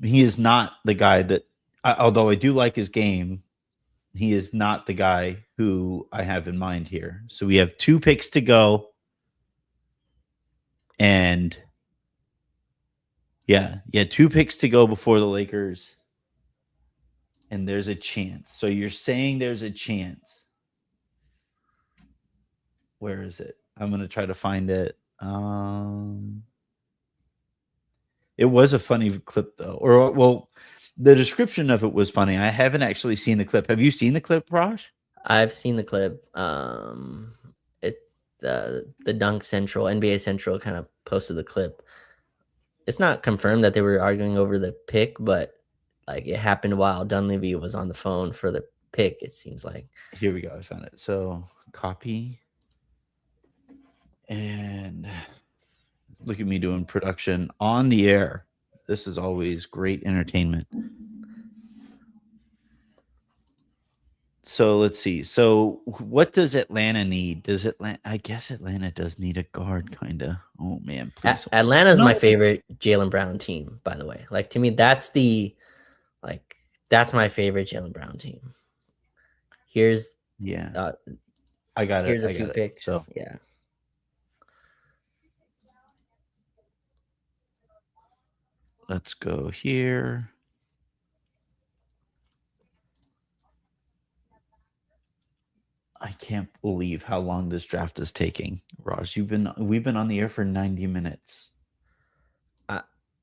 He is not the guy that although I do like his game, he is not the guy who I have in mind here. So we have 2 picks to go. And yeah, 2 picks to go before the Lakers. And there's a chance. So you're saying there's a chance. Where is it? I'm going to try to find it. It was a funny clip though. Or well, the description of it was funny. I haven't actually seen the clip. Have you seen the clip, Raj? I've seen the clip. It the Dunk Central, NBA Central, kind of posted the clip. It's not confirmed that they were arguing over the pick, but like it happened while Dunleavy was on the phone for the pick. It seems like. Here we go. I found it. So copy. And look at me doing production on the air. This is always great entertainment. So let's see. So what does Atlanta need? Does Atlanta? I guess Atlanta does need a guard, kind of. Oh man, please. Atlanta's my No. favorite Jaylen Brown team, by the way. Like to me, that's my favorite Jaylen Brown team. Here's Yeah, I got it. here's a I few got it. So picks. Yeah. let's go here. I can't believe how long this draft is taking. Raj, we've been on the air for 90 minutes.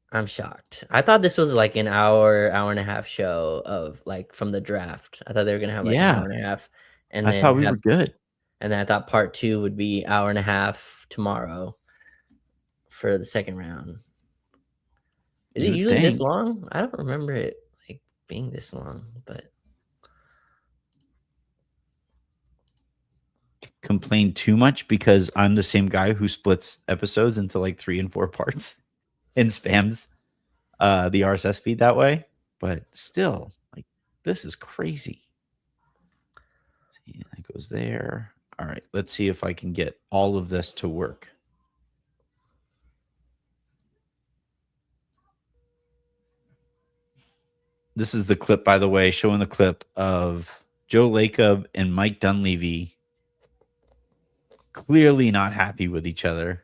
I'm shocked. I thought this was like an hour and a half show of like from the draft. I thought they were gonna have like an Yeah, hour and a half, and I then thought we were good. and then I thought part 2 would be hour and a half tomorrow for the second round. Is You it would usually this think. long? I don't remember it like being this long, but Complain too much because I'm the same guy who splits episodes into like 3 and 4 parts and spams the RSS feed that way. But still, like, this is crazy. See, that goes there. All right, let's see if I can get all of this to work. This is the clip, by the way, showing the clip of Joe Lacob and Mike Dunleavy clearly not happy with each other.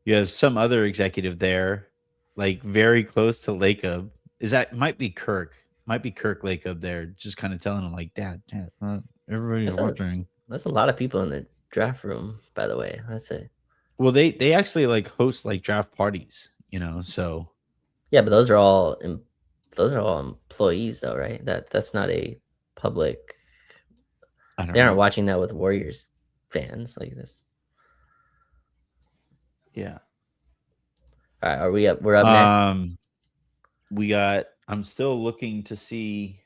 You have some other executive there, like very close to Lacob. Might be Kirk Lacob there, just kind of telling him like, Dad, everybody's watching. That's a lot of people in the draft room, by the way. I'd say. Well, they actually like host like draft parties, so Yeah, but those are all employees, though, right? That's not a public. They aren't watching that with Warriors fans like this. Yeah. All right, we're up next. I'm still looking to see.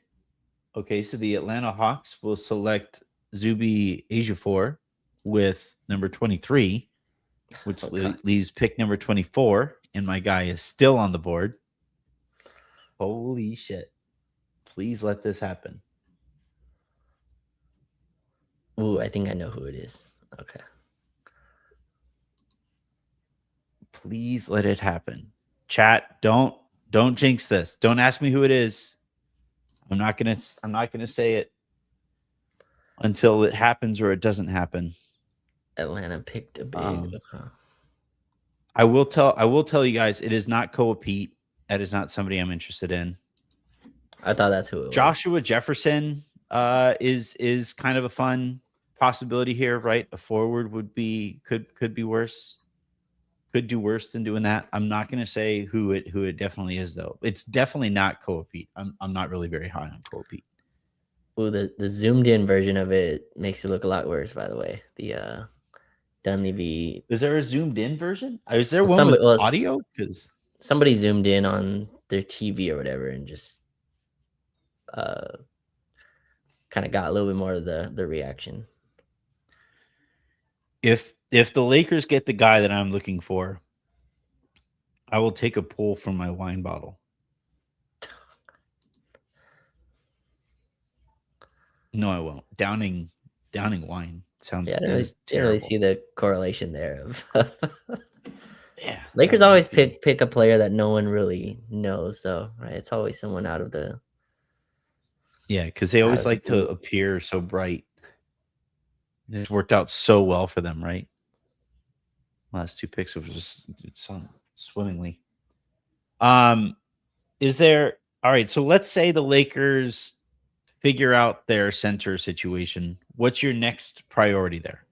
Okay, so the Atlanta Hawks will select Zuby Ejiofor with number 23, which leaves pick number 24, and my guy is still on the board. Holy shit. Please let this happen. Ooh, I think I know who it is. Okay. Please let it happen. Chat, don't jinx this. Don't ask me who it is. I'm not gonna say it until it happens or it doesn't happen. Atlanta picked a big. Okay. I will tell you guys, it is not Koa Pete. That is not somebody I'm interested in. I thought that's who it was. Joshua Jefferson is kind of a fun possibility here, right? A forward could be worse. Could do worse than doing that. I'm not going to say who it definitely is, though. It's definitely not Koa Pete. I'm not really very high on Koa Pete. Ooh, the zoomed in version of it makes it look a lot worse, by the way. The Dunleavy. Is there a zoomed in version? Is there one with audio? Because somebody zoomed in on their TV or whatever and just kind of got a little bit more of the reaction. If the Lakers get the guy that I'm looking for, I will take a pull from my wine bottle. No, I won't. Downing wine sounds terrible. Didn't really see the correlation there. Yeah, Lakers always pick a player that no one really knows, though, right? It's always someone out of the. Yeah, because they always like to appear so bright. It's worked out so well for them, right? Last 2 picks was just swimmingly. Is there all right? So let's say the Lakers figure out their center situation. What's your next priority there?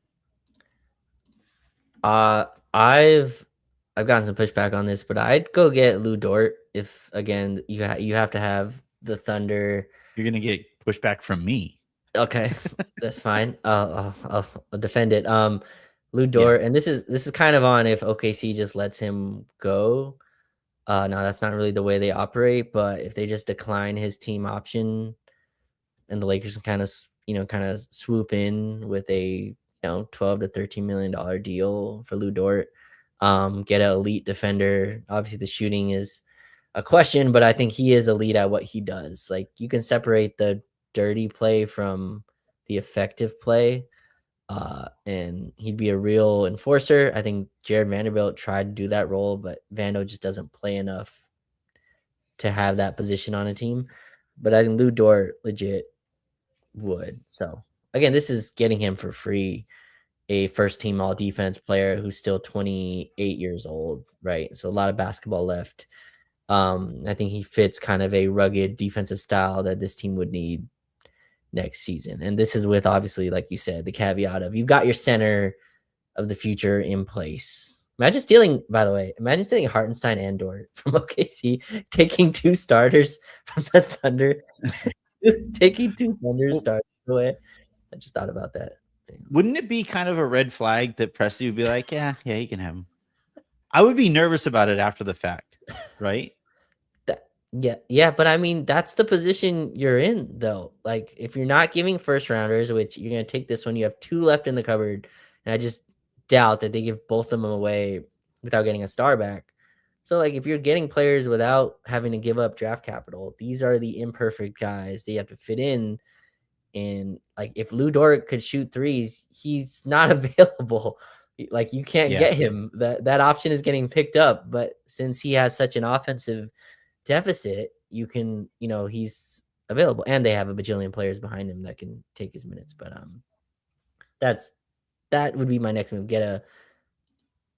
I've gotten some pushback on this, but I'd go get Lou Dort if again you have to have the Thunder. You're gonna get pushback from me. Okay, that's fine. I'll defend it. Lou Dort, and this is kind of on if OKC just lets him go. No, that's not really the way they operate. But if they just decline his team option, and the Lakers can kind of swoop in with a $12 to $13 million deal for Lou Dort, get an elite defender. Obviously, the shooting is a question, but I think he is elite at what he does. Like you can separate the dirty play from the effective play. And he'd be a real enforcer. I think Jared Vanderbilt tried to do that role, but Vando just doesn't play enough to have that position on a team. But I think Lou Dort legit would. So again, this is getting him for free, a first team all defense player who's still 28 years old, right? So a lot of basketball left. I think he fits kind of a rugged defensive style that this team would need next season. And this is with, obviously, like you said, the caveat of you've got your center of the future in place. Imagine stealing Hartenstein and Dort from OKC, taking 2 starters from the Thunder, taking 2 Thunder starters away. I just thought about that. Wouldn't it be kind of a red flag that Presti would be like, yeah, you can have him? I would be nervous about it after the fact, right? Yeah, but I mean, that's the position you're in, though. Like, if you're not giving first rounders, which you're going to take this one, you have 2 left in the cupboard, and I just doubt that they give both of them away without getting a star back. So, like, if you're getting players without having to give up draft capital, these are the imperfect guys that you have to fit in. And, like, if Lou Dort could shoot threes, he's not available. Like, you can't get him. That option is getting picked up. But since he has such an offensive deficit, you can, he's available, and they have a bajillion players behind him that can take his minutes. But that would be my next move. Get a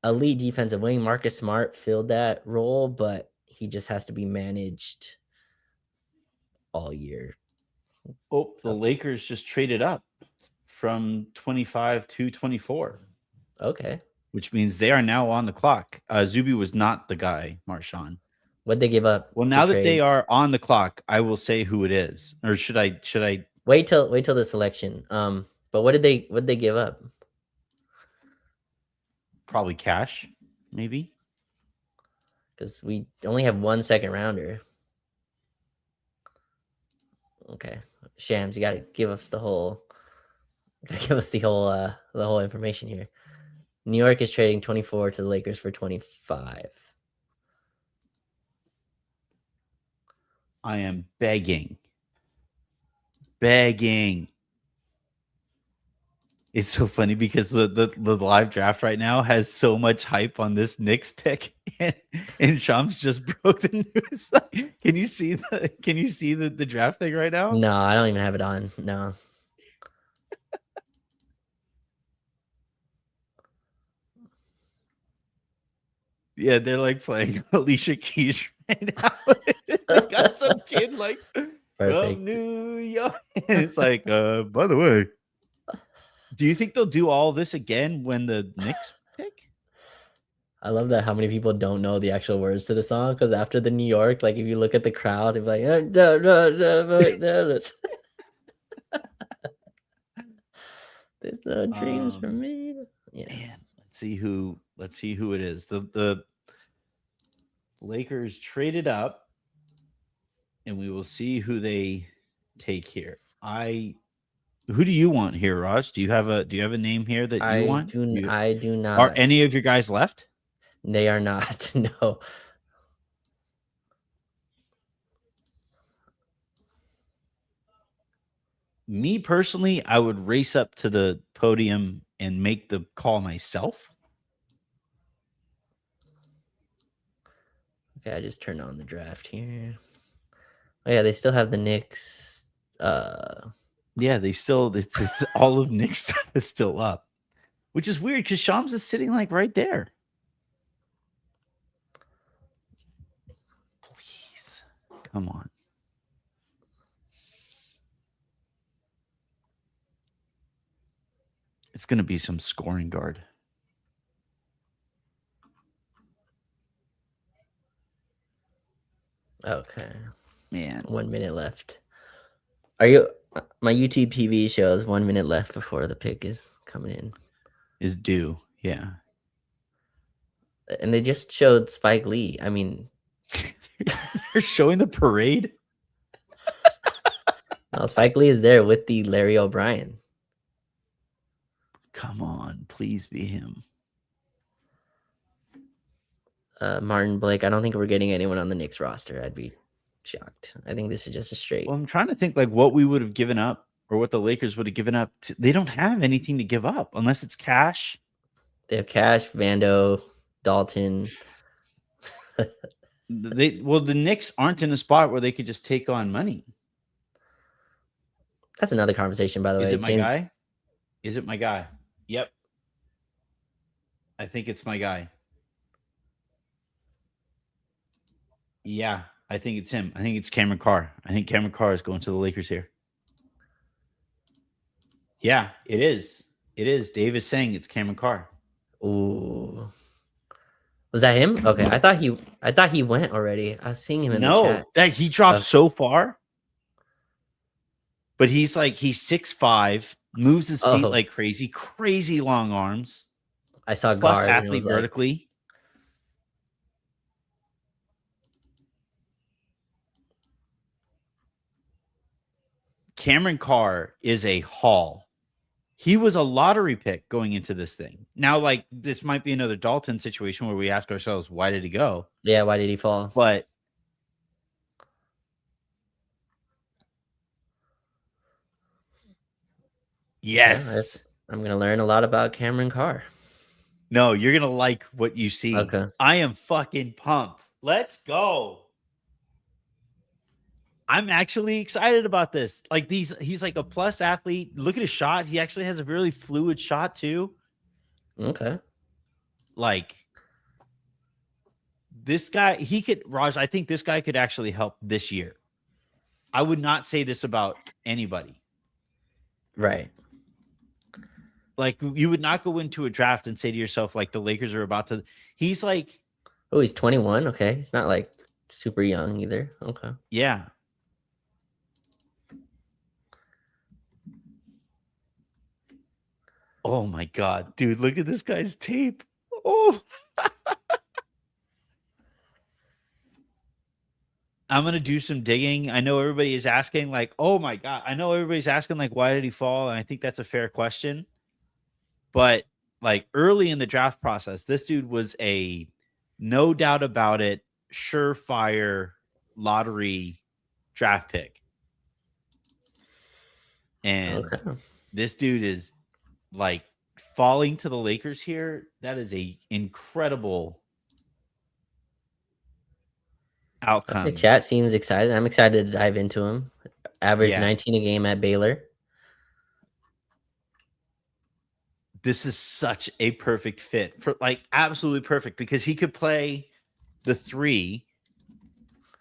elite defensive wing. Marcus Smart filled that role, but he just has to be managed all year. Oh, the Lakers just traded up from 25 to 24. Okay. Which means they are now on the clock. Zuby was not the guy, Marshawn. What'd they give up? Well, now that they are on the clock, I will say who it is. Or should I wait till the selection? But what did they give up? Probably cash, maybe. Because we only have 1 second rounder. Okay. Shams, you gotta give us the whole information here. New York is trading 24 to the Lakers for 25. I am begging. It's so funny because the live draft right now has so much hype on this Knicks pick, and Shams just broke the news. Can you see the draft thing right now? No, I don't even have it on. No. Yeah, they're like playing Alicia Keys right now. They got some kid like from New York. And it's like, by the way, do you think they'll do all this again when the Knicks pick? I love that how many people don't know the actual words to the song, because after the New York, like if you look at the crowd, it's like there's no dreams for me. Yeah. Man, let's see who it is. The Lakers traded up, and we will see who they take here. Who do you want here, Raj? Do you have a name here that you want? I do not. Are any of your guys left? They are not. No. Me personally, I would race up to the podium and make the call myself. Okay, I just turned on the draft here. Oh yeah, they still have the Knicks. Yeah, it's all of Knicks stuff is still up, which is weird because Shams is sitting like right there. Please, come on. It's going to be some scoring guard. Okay. Man. 1 minute left. My YouTube TV shows 1 minute left before the pick is coming in. Is due. Yeah. And they just showed Spike Lee. I mean, they're showing the parade. No, Spike Lee is there with the Larry O'Brien. Come on, please be him. Martin Blake. I don't think we're getting anyone on the Knicks roster. I'd be shocked. I think this is just a straight. Well, I'm trying to think like what we would have given up or what the Lakers would have given up. They don't have anything to give up unless it's cash. They have Cash, Vando, Dalton. The Knicks aren't in a spot where they could just take on money. That's another conversation, by the way. Is it my guy? Is it my guy? Yep. I think it's my guy. Yeah, I think it's him. I think it's Cameron Carr. I think Cameron Carr is going to the Lakers here. Yeah, it is. It is. Dave is saying it's Cameron Carr. Ooh. Was that him? Okay, I thought he went already. I was seeing him in the chat. That he dropped so far. But he's 6'5", moves his feet like crazy long arms. I saw plus guard athlete vertically. Cameron Carr is a haul. He was a lottery pick going into this thing. Now, like, this might be another Dalton situation where we ask ourselves, why did he go? Yeah, why did he fall? But yes, I'm going to learn a lot about Cameron Carr. No, you're going to like what you see. Okay. I am fucking pumped. Let's go. I'm actually excited about this. Like he's like a plus athlete. Look at his shot. He actually has a really fluid shot too. Okay. Like this guy, Raj, I think this guy could actually help this year. I would not say this about anybody. Right. Like you would not go into a draft and say to yourself, like the Lakers are about to, he's like, oh, he's 21. Okay. He's not like super young either. Okay. Yeah. Oh my God, dude, look at this guy's tape. Oh, I'm going to do some digging. I know everybody is asking like, oh my God, I know everybody's asking like, why did he fall? And I think that's a fair question. But like early in the draft process, this dude was a no doubt about it, surefire lottery draft pick. And this dude is like falling to the Lakers here. That is a incredible outcome. The chat seems excited. I'm excited to dive into him. Average 19 a game at Baylor. This is such a perfect fit for like absolutely perfect because he could play the 3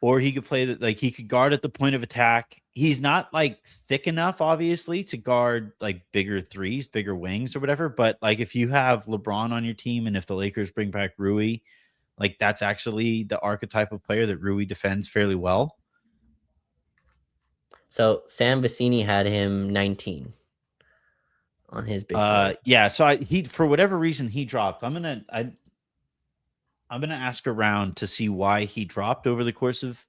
or he could play like he could guard at the point of attack. He's not like thick enough, obviously, to guard like bigger threes, bigger wings or whatever. But like if you have LeBron on your team and if the Lakers bring back Rui, like that's actually the archetype of player that Rui defends fairly well. So Sam Vecini had him 19 on his big board. Yeah. So he for whatever reason he dropped. I'm gonna ask around to see why he dropped over the course of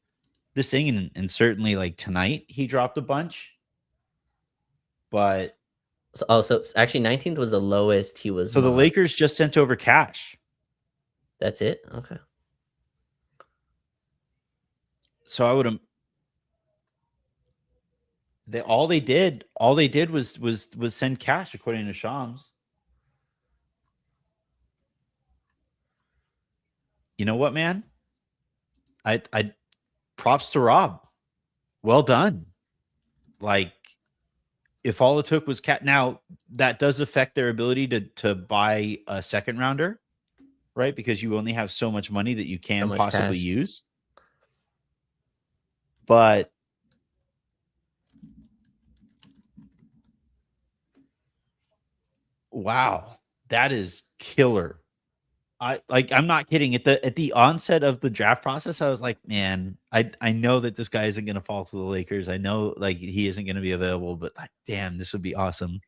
this thing, and certainly like tonight he dropped a bunch. But so actually 19th was the lowest he was. So the Lakers just sent over cash. That's it. Okay. So I would all they did was send cash according to Shams. You know what, man? I props to Rob. Well done. Like if all it took was cat. Now that does affect their ability to buy a second rounder, right? Because you only have so much money that you can possibly use. But wow, that is killer. I'm not kidding. At the onset of the draft process, I was like, man, I know that this guy isn't going to fall to the Lakers. I know like he isn't going to be available, but like, damn, this would be awesome.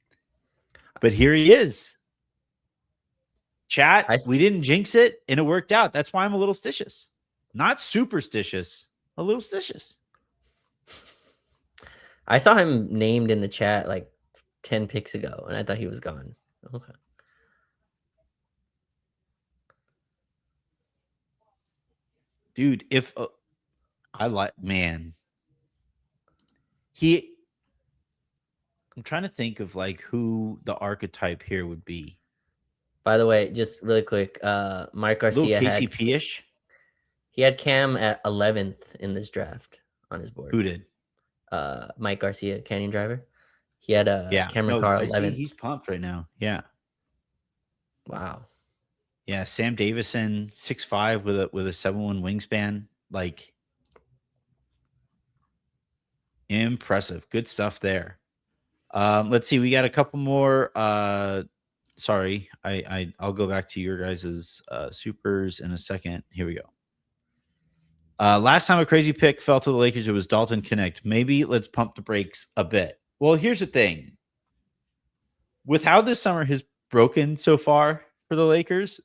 But here he is. Chat, we didn't jinx it and it worked out. That's why I'm a little stitious. Not superstitious, a little stitious. I saw him named in the chat like 10 picks ago and I thought he was gone. Okay. Dude, if I like, man. I'm trying to think of like who the archetype here would be. By the way, just really quick, Mike Little Garcia KCP-ish. he had Cam at 11th in this draft on his board. Who did? Mike Garcia, Canyon driver. He had Yeah. Cameron No, Carr I see 11th. he's pumped right now. Yeah. Wow. Yeah. Sam Davison, 6'5" with a 7'1" wingspan. Like, impressive. Good stuff there. Let's see. We got a couple more. Sorry, I'll go back to your guys's supers in a second. Here we go. Last time a crazy pick fell to the Lakers, it was Dalton Connect. Maybe let's pump the brakes a bit. Well, here's the thing. With how this summer has broken so far for the Lakers,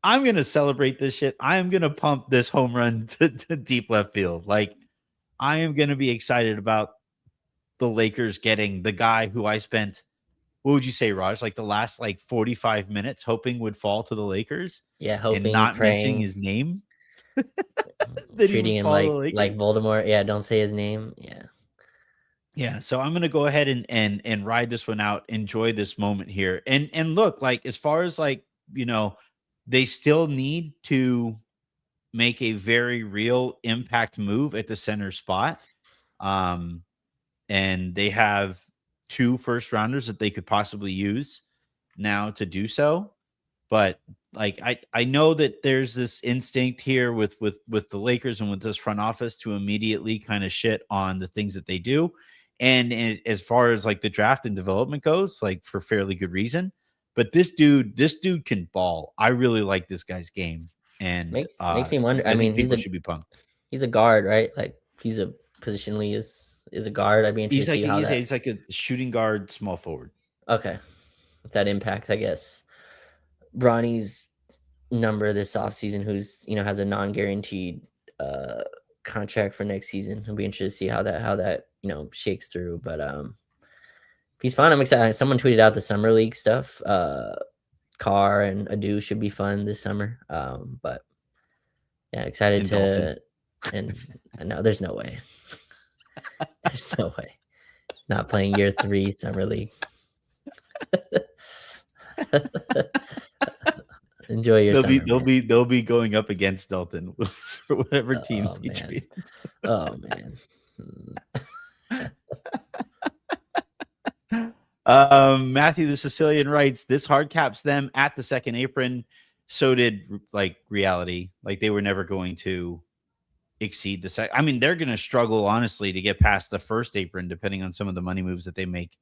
I'm going to celebrate this shit. I am going to pump this home run to deep left field. Like, I am going to be excited about the Lakers getting the guy who I spent, what would you say, Raj? Like the last 45 minutes hoping would fall to the Lakers? Yeah, hoping, and not praying, mentioning his name. treating him like Voldemort. Yeah, don't say his name. Yeah. Yeah, so I'm gonna go ahead and ride this one out, enjoy this moment here. And look, like as far as they still need to make a very real impact move at the center spot. And they have 2 first rounders that they could possibly use now to do so. But I know that there's this instinct here with the Lakers and with this front office to immediately kind of shit on the things that they do. And as far as like the draft and development goes, like for fairly good reason. But this dude can ball. I really like this guy's game. And makes me wonder. I mean, people should be pumped. He's a guard, right? Like he's a positionally is a guard. I'd be interested to see how he's like a shooting guard, small forward. Okay. If that impacts, I guess, Bronny's number this offseason, who's has a non-guaranteed contract for next season. I'll be interested to see how that shakes through. But he's fun. I'm excited. Someone tweeted out the summer league stuff. Carr and Adu should be fun this summer. But yeah, excited to and no, there's no way. There's no way. Not playing year 3 summer league. Enjoy your summer. They'll be going up against Dalton for whatever team he traded. Oh man. Matthew the Sicilian writes, this hard caps them at the second apron. So did reality. Like they were never going to exceed the second. I mean, they're going to struggle honestly to get past the first apron, depending on some of the money moves that they make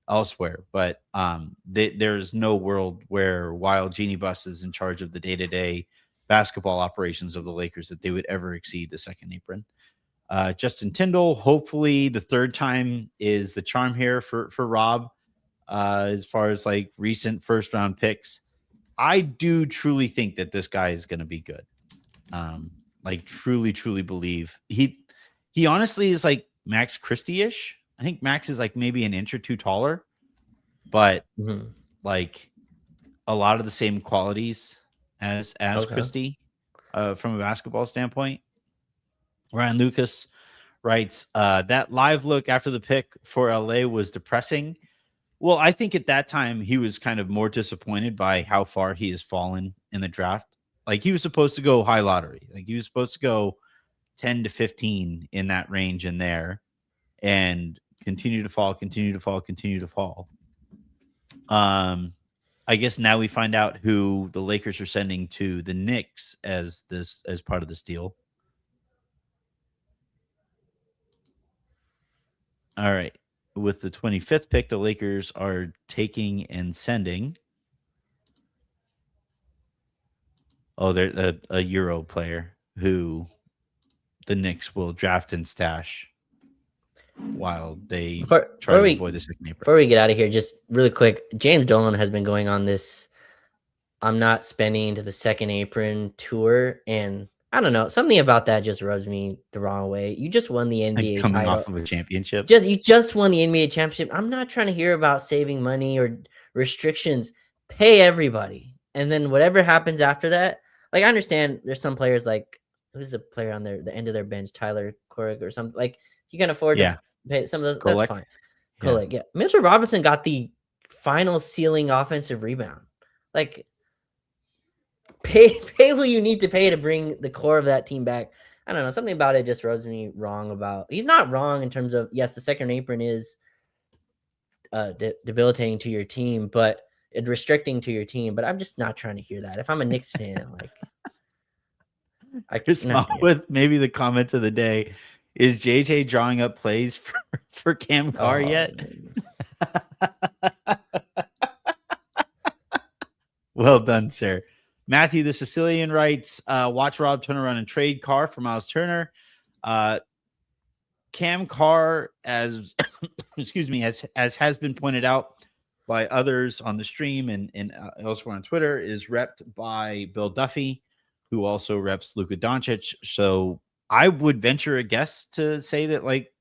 elsewhere. But there's no world where while Jeannie Buss is in charge of the day-to-day basketball operations of the Lakers that they would ever exceed the second apron. Justin Tyndall, hopefully the third time is the charm here for Rob. As far as like recent first round picks, I do truly think that this guy is going to be good. Like truly believe he honestly is like Max Christie-ish. I think Max is like maybe an inch or two taller, but like a lot of the same qualities as Christie from a basketball standpoint. Ryan Lucas writes, that live look after the pick for LA was depressing. Well, I think at that time he was kind of more disappointed by how far he has fallen in the draft. Like he was supposed to go high lottery. Like he was supposed to go 10 to 15 in that range in there and continue to fall. I guess now we find out who the Lakers are sending to the Knicks as part of this deal. All right. With the 25th pick, the Lakers are taking and sending. Oh, they're a Euro player who the Knicks will draft and stash while they try to avoid the second apron. Before we get out of here, just really quick, James Dolan has been going on this I'm not spending into the second apron tour, and I don't know, something about that just rubs me the wrong way. You just won the NBA coming title. Off of a championship. You just won the NBA championship. I'm not trying to hear about saving money or restrictions. Pay everybody. And then whatever happens after that, like I understand there's some players like who's the player on the end of their bench, Tyler Corrick or something. Like you can afford Yeah. to pay some of those. Kolek. That's fine. Kolek, yeah. Mitchell Robinson got the final ceiling offensive rebound. Like pay what you need to pay to bring the core of that team back. I don't know. Something about it just rubs me wrong about. He's not wrong in terms of, yes, the second apron is debilitating to your team, but it's restricting to your team. But I'm just not trying to hear that. If I'm a Knicks fan, like I Chris with maybe the comment of the day is JJ drawing up plays for Cam Carr yet? Well done, sir. Matthew the Sicilian writes, watch Rob turn around and trade Carr for Miles Turner. Cam Carr, as excuse me, as has been pointed out by others on the stream and elsewhere on Twitter, is repped by Bill Duffy, who also reps Luka Doncic. So I would venture a guess to say that like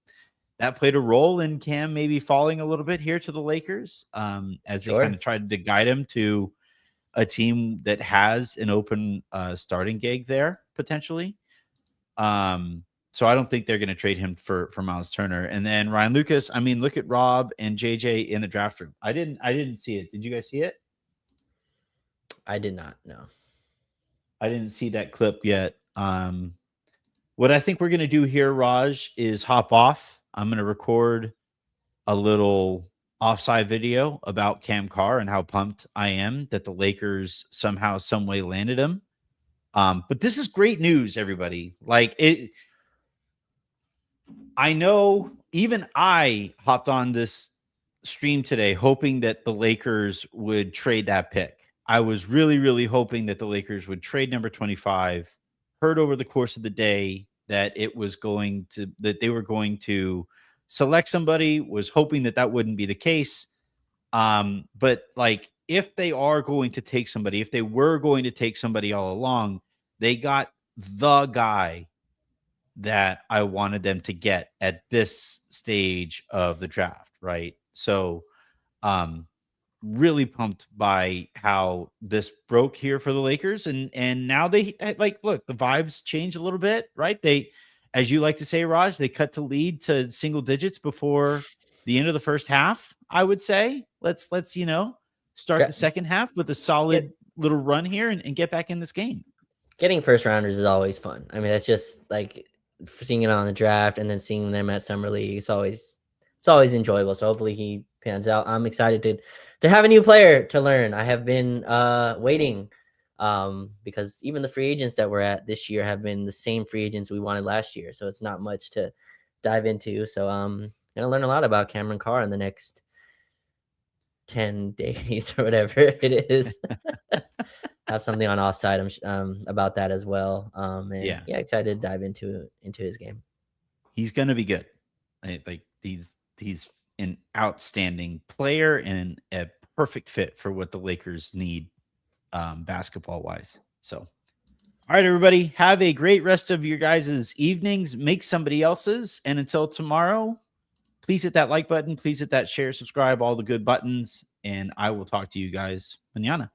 that played a role in Cam maybe falling a little bit here to the Lakers, as they kind of tried to guide him to a team that has an open starting gig there potentially. So I don't think they're going to trade him for Miles Turner. And then Ryan Lucas, I mean, look at Rob and JJ in the draft room. I didn't see it. Did you guys see it? I did not. No, I didn't see that clip yet. What I think we're going to do here, Raj, is hop off. I'm going to record a little offside video about Cam Carr and how pumped I am that the Lakers somehow, some way landed him. But this is great news, everybody. Like it, I know even I hopped on this stream today hoping that the Lakers would trade that pick. I was really, really hoping that the Lakers would trade number 25. Heard over the course of the day that they were going to select somebody, was hoping that that wouldn't be the case. But like, if they are going to take somebody, if they were going to take somebody all along, they got the guy that I wanted them to get at this stage of the draft. Right. So, really pumped by how this broke here for the Lakers. And now they like, look, the vibes change a little bit, right? They, as you like to say, Raj, they cut to lead to single digits before the end of the first half. I would say let's, start the second half with a solid little run here and get back in this game. Getting first rounders is always fun. I mean, that's just like seeing it on the draft and then seeing them at Summer League. It's always enjoyable. So hopefully he pans out. I'm excited to have a new player to learn. I have been waiting because even the free agents that we're at this year have been the same free agents we wanted last year. So it's not much to dive into. So I'm going to learn a lot about Cameron Carr in the next 10 days or whatever it is. Have something on offside about that as well. And excited to dive into his game. He's going to be good. Like he's an outstanding player and a perfect fit for what the Lakers need basketball wise. So, all right, everybody, have a great rest of your guys' evenings. Make somebody else's. And until tomorrow, please hit that like button. Please hit that share, subscribe, all the good buttons. And I will talk to you guys mañana.